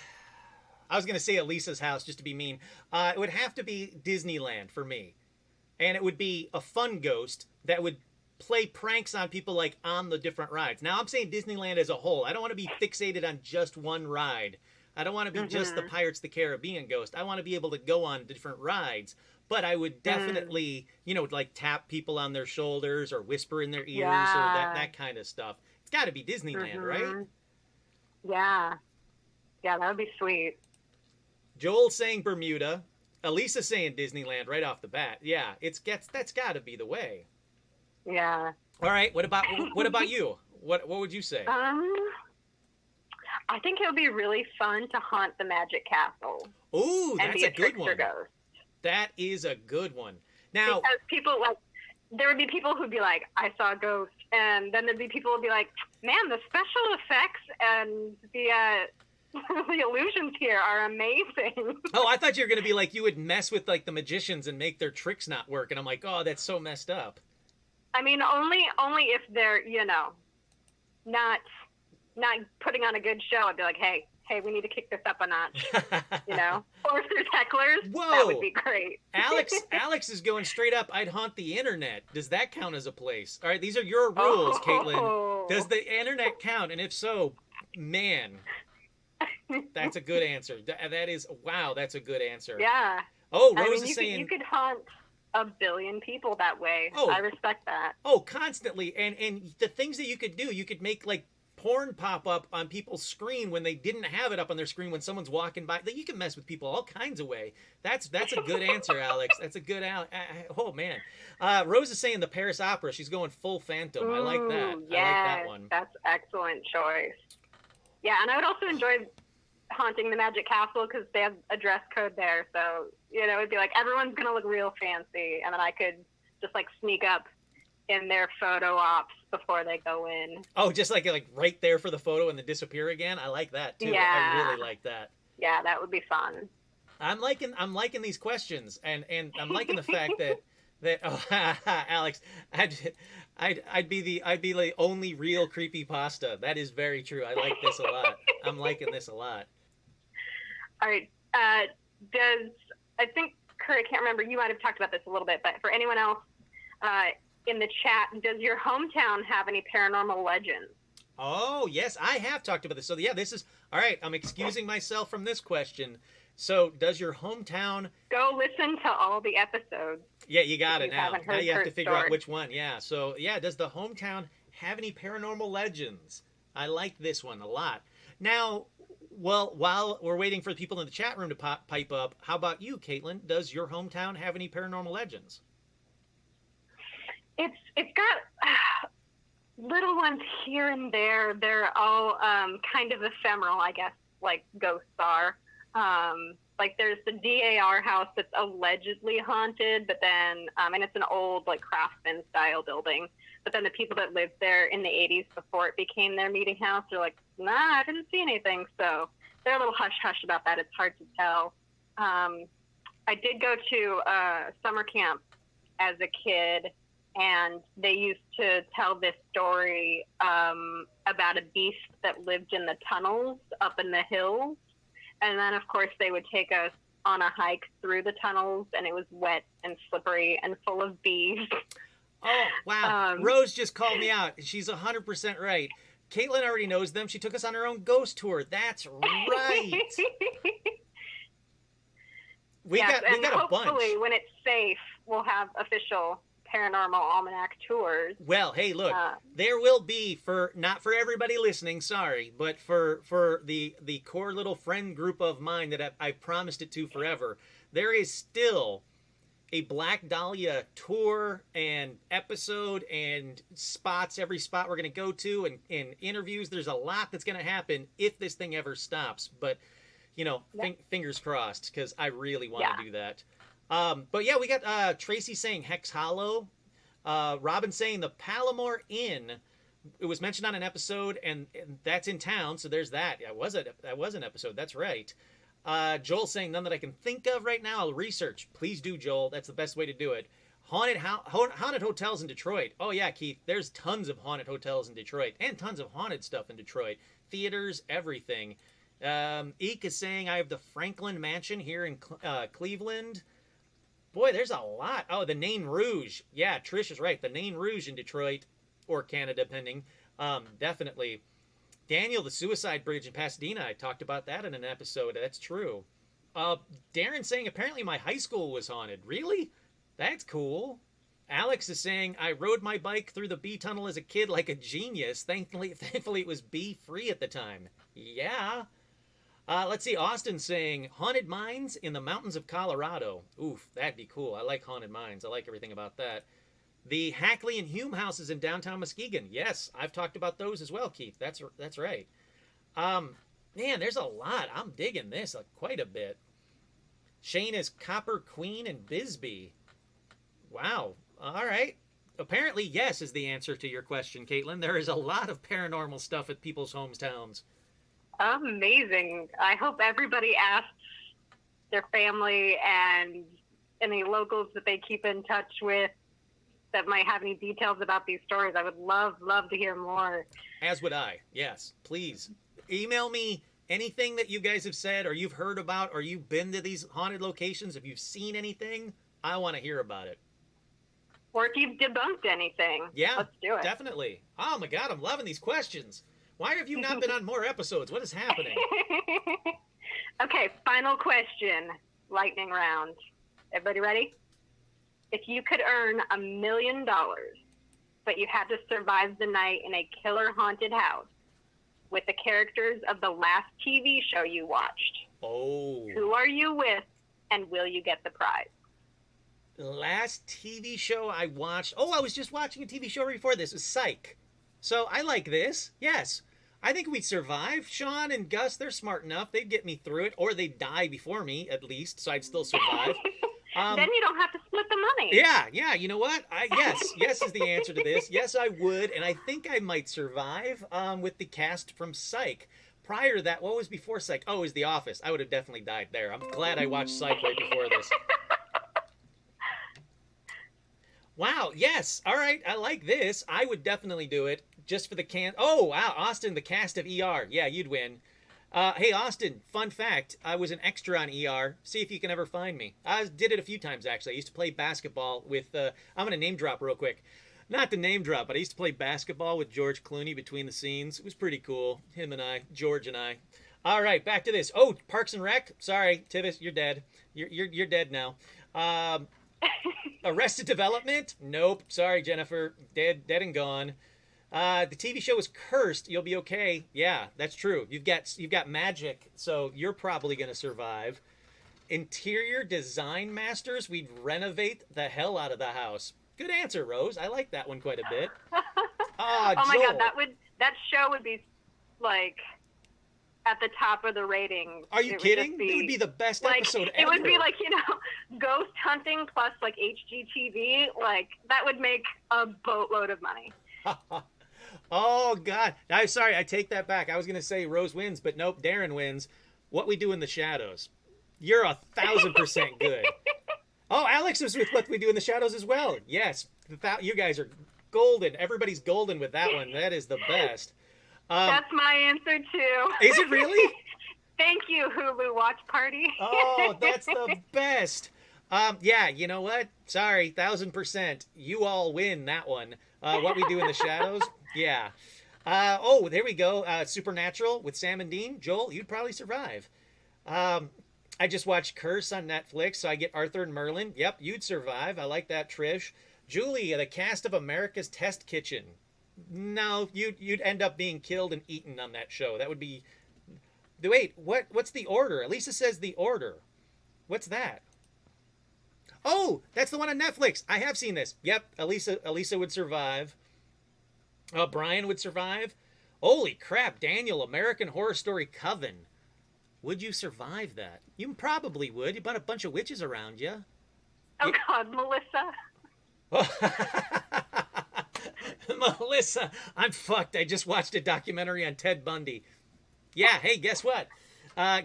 I was going to say Elisa's house, just to be mean. It would have to be Disneyland for me. And it would be a fun ghost that would play pranks on people, like, on the different rides. Now, I'm saying Disneyland as a whole. I don't want to be fixated on just one ride. I don't want to be just the Pirates of the Caribbean ghost. I want to be able to go on different rides. But I would definitely, you know, like, tap people on their shoulders or whisper in their ears or that kind of stuff. It's got to be Disneyland, right? Yeah. Yeah, that would be sweet. Joel's saying Bermuda. Elisa's saying Disneyland right off the bat. Yeah, that's got to be the way. Yeah. All right. What about you? What would you say? I think it would be really fun to haunt the Magic Castle. Ooh, that's a good one. Ghost. That is a good one. Now, because people there would be people who'd be like, I saw a ghost, and then there'd be people who'd be like, man, the special effects and the illusions here are amazing. Oh, I thought you were going to be like, you would mess with, like, the magicians and make their tricks not work. And I'm like, oh, that's so messed up. I mean, only if they're, you know, not putting on a good show. I'd be like, hey, we need to kick this up a notch, you know? Or if there's hecklers, that would be great. Alex is going straight up, I'd haunt the internet. Does that count as a place? All right, these are your rules, Caitlin. Does the internet count? And if so, man... That's a good answer. That is, wow, that's a good answer. Yeah. Oh, Rose is saying... You could haunt a billion people that way. Oh, I respect that. Oh, constantly. And the things that you could do, you could make, like, porn pop up on people's screen when they didn't have it up on their screen when someone's walking by. You can mess with people all kinds of way. That's a good answer, Alex. That's a good... Oh, man. Rose is saying the Paris Opera. She's going full Phantom. I like that. Yes, I like that one. That's excellent choice. Yeah, and I would also enjoy haunting the Magic Castle because they have a dress code there. So, you know, it'd be like everyone's going to look real fancy. And then I could just, like, sneak up in their photo ops before they go in. Oh, just like right there for the photo and then disappear again? I like that, too. Yeah. I really like that. Yeah, that would be fun. I'm liking these questions. And I'm liking the fact that Alex, I'd be the only real creepypasta. That is very true. I like this a lot. I'm liking this a lot. All right. I think, Kurt, I can't remember, you might have talked about this a little bit, but for anyone else, in the chat, does your hometown have any paranormal legends? Oh, yes, I have talked about this. So, yeah, this is... All right, I'm excusing myself from this question. So, does your hometown... Go listen to all the episodes. Yeah, you got it now. Now you have to figure out which one. Yeah, so, yeah, does the hometown have any paranormal legends? I like this one a lot. Now, well, while we're waiting for the people in the chat room to pipe up, how about you, Caitlin? Does your hometown have any paranormal legends? It's got little ones here and there. They're all kind of ephemeral, I guess, like ghosts are. Like there's the DAR house that's allegedly haunted, but then, and it's an old like craftsman style building. But then the people that lived there in the 80s before it became their meeting house, they're like, nah, I didn't see anything. So they're a little hush-hush about that. It's hard to tell. I did go to summer camp as a kid, and they used to tell this story about a beast that lived in the tunnels up in the hills. And then, of course, they would take us on a hike through the tunnels, and it was wet and slippery and full of bees. Oh, wow. Rose just called me out. She's 100% right. Caitlin already knows them. She took us on her own ghost tour. That's right. we got a bunch. Hopefully, when it's safe, we'll have official Paranormal Almanac tours. Well, hey, look, there will be, not for everybody listening, sorry, but for the core little friend group of mine that I've promised it to forever, there is still a Black Dahlia tour and episode and spots, every spot we're going to go to, and interviews. There's a lot that's going to happen if this thing ever stops. But, you know, fingers crossed, because I really want to do that. But yeah, we got Tracy saying Hex Hollow. Robin saying the Palomar Inn. It was mentioned on an episode, and that's in town, so there's that. That was an episode. That's right. Joel saying none that I can think of right now. I'll research. Please do, Joel. That's the best way to do it. Haunted hotels in Detroit. Oh yeah, Keith. There's tons of haunted hotels in Detroit, and tons of haunted stuff in Detroit. Theaters, everything. Eek is saying I have the Franklin Mansion here in Cleveland. Boy, there's a lot. Oh, the Nain Rouge. Yeah, Trish is right. The Nain Rouge in Detroit, or Canada, depending. Definitely. Daniel, the Suicide Bridge in Pasadena. I talked about that in an episode. That's true. Darren saying apparently my high school was haunted. Really? That's cool. Alex is saying I rode my bike through the bee tunnel as a kid like a genius. Thankfully it was bee free at the time. Yeah. Let's see. Austin saying haunted mines in the mountains of Colorado. Oof, that'd be cool. I like haunted mines. I like everything about that. The Hackley and Hume houses in downtown Muskegon. Yes, I've talked about those as well, Keith. That's right. Man, there's a lot. I'm digging this quite a bit. Shane is Copper Queen and Bisbee. Wow. All right. Apparently, yes is the answer to your question, Caitlin. There is a lot of paranormal stuff at people's hometowns. Amazing. I hope everybody asks their family and any locals that they keep in touch with that might have any details about these stories. I would love to hear more. As would I. Yes, please. Email me anything that you guys have said or you've heard about or you've been to these haunted locations. If you've seen anything, I want to hear about it. Or if you've debunked anything. Yeah, let's do it. Definitely. Oh my God, I'm loving these questions. Why have you not been on more episodes? What is happening? Okay, final question. Lightning round. Everybody ready? If you could earn $1 million, but you had to survive the night in a killer haunted house with the characters of the last TV show you watched, who are you with, and will you get the prize? The last TV show I watched... I was just watching a TV show before this. It was Psych. So I like this. Yes. I think we'd survive. Sean and Gus, they're smart enough. They'd get me through it. Or they'd die before me, at least, so I'd still survive. Then you don't have to split the money. Yeah. You know what? Yes is the answer to this. Yes, I would, and I think I might survive with the cast from Psych. Prior to that, what was before Psych? Oh, it was The Office. I would have definitely died there. I'm glad I watched Psych right before this. Wow, yes. All right, I like this. I would definitely do it just for the Oh, wow, Austin, the cast of ER. Yeah, you'd win. Hey, Austin, fun fact. I was an extra on ER. See if you can ever find me. I did it a few times, actually. I used to play basketball with... I'm going to name drop real quick. Not to name drop, but I used to play basketball with George Clooney between the scenes. It was pretty cool. Him and I, George and I. All right, back to this. Oh, Parks and Rec. Sorry, Tivis, you're dead. You're dead now. Arrested Development. Nope. Sorry, Jennifer. Dead and gone. The TV show is Cursed. You'll be okay. Yeah, that's true. You've got magic, so you're probably gonna survive. Interior Design Masters. We'd renovate the hell out of the house. Good answer, Rose. I like that one quite a bit. Oh my Joel. God, that show would be like at the top of the ratings. Are you kidding? It would be the best episode ever. It would be like, ghost hunting plus like HGTV. Like that would make a boatload of money. Oh God! I'm sorry. I take that back. I was gonna say Rose wins, but nope. Darren wins. What We Do in the Shadows. You're 1,000% good. Oh, Alex was with What We Do in the Shadows as well. Yes, you guys are golden. Everybody's golden with that one. That is the best. That's my answer too. Is it really? Thank you, Hulu Watch Party. Oh, that's the best. Yeah, you know what? Sorry, 1,000%. You all win that one. What We Do in the Shadows. Yeah. Oh, there we go. Supernatural with Sam and Dean. Joel, you'd probably survive. I just watched Curse on Netflix, so I get Arthur and Merlin. Yep, you'd survive. I like that, Trish. Julie, the cast of America's Test Kitchen. No, you'd end up being killed and eaten on that show. That would be... Wait, what's the order? Elisa says the order. What's that? Oh, that's the one on Netflix. I have seen this. Yep, Elisa would survive. Brian would survive. Holy crap, Daniel, American Horror Story Coven. Would you survive that? You probably would. You've got a bunch of witches around you. Oh, God, Melissa. Melissa, I'm fucked. I just watched a documentary on Ted Bundy. Yeah, hey, guess what?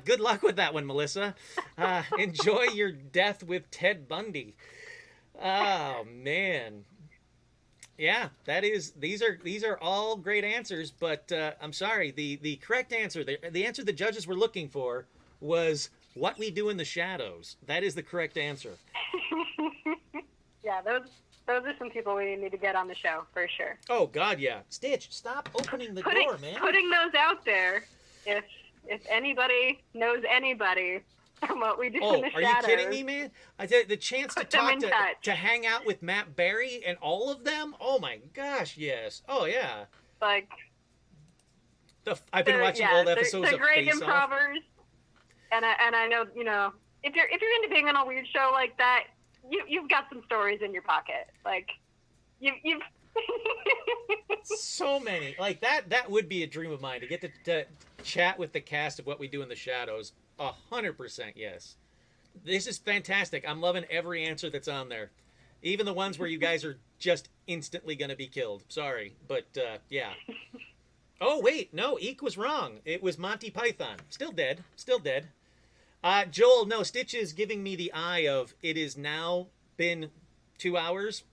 Good luck with that one, Melissa. Enjoy your death with Ted Bundy. Oh, man. Yeah, these are all great answers, but I'm sorry. The correct answer, the answer the judges were looking for was What We Do in the Shadows. That is the correct answer. Yeah, those are some people we need to get on the show for sure. Oh God, yeah. Stitch, stop opening the door, man. Putting those out there. If anybody knows anybody from What We Do in the Shadows. Are you kidding me, man? I tell you, the chance to talk to hang out with Matt Berry and all of them. Oh my gosh, yes. Oh yeah. Like I've been watching old episodes of great Face improvers, and I know if you're into being on a weird show like that, you've got some stories in your pocket. Like you've so many like that would be a dream of mine to get to chat with the cast of What We Do in the Shadows. 100% yes. This is fantastic. I'm loving every answer that's on there, even the ones where you guys are just instantly going to be killed. Sorry, but yeah. Oh wait, no, Eek was wrong. It was Monty Python. Still dead. Joel, no, Stitch is giving me the eye of it is now been 2 hours.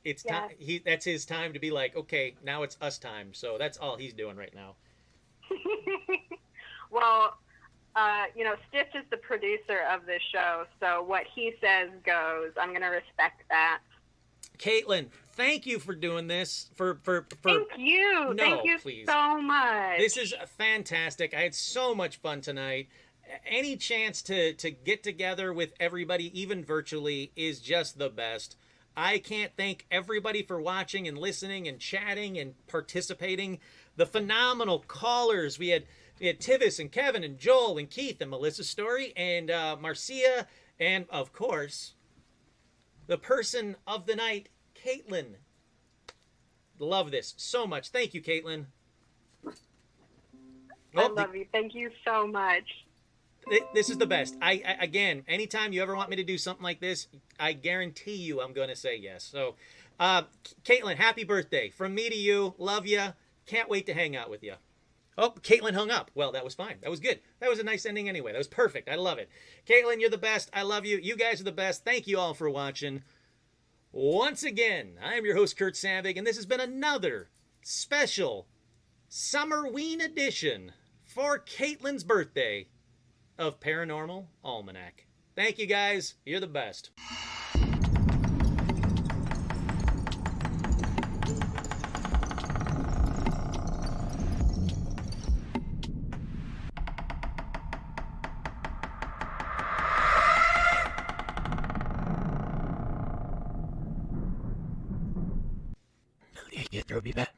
It's time. That's his time to be like, okay, now it's us time. So that's all he's doing right now. Well, Stitch is the producer of this show, so what he says goes. I'm going to respect that. Caitlin, thank you for doing this. Thank you. No, thank you please. So much. This is fantastic. I had so much fun tonight. Any chance to get together with everybody, even virtually, is just the best. I can't thank everybody for watching and listening and chatting and participating. The phenomenal callers. We had Tivis and Kevin and Joel and Keith and Melissa Story and Marcia and, of course, the person of the night, Caitlin. Love this so much. Thank you, Caitlin. I love you. Thank you so much. This is the best. I again, anytime you ever want me to do something like this, I guarantee you I'm going to say yes. So, Caitlin, happy birthday. From me to you. Love you. Can't wait to hang out with you. Oh, Caitlin hung up. Well, that was fine. That was good. That was a nice ending anyway. That was perfect. I love it. Caitlin, you're the best. I love you. You guys are the best. Thank you all for watching. Once again, I am your host, Kurt Savig, and this has been another special Summerween edition for Caitlin's birthday of Paranormal Almanac. Thank you, guys. You're the best. get through me back.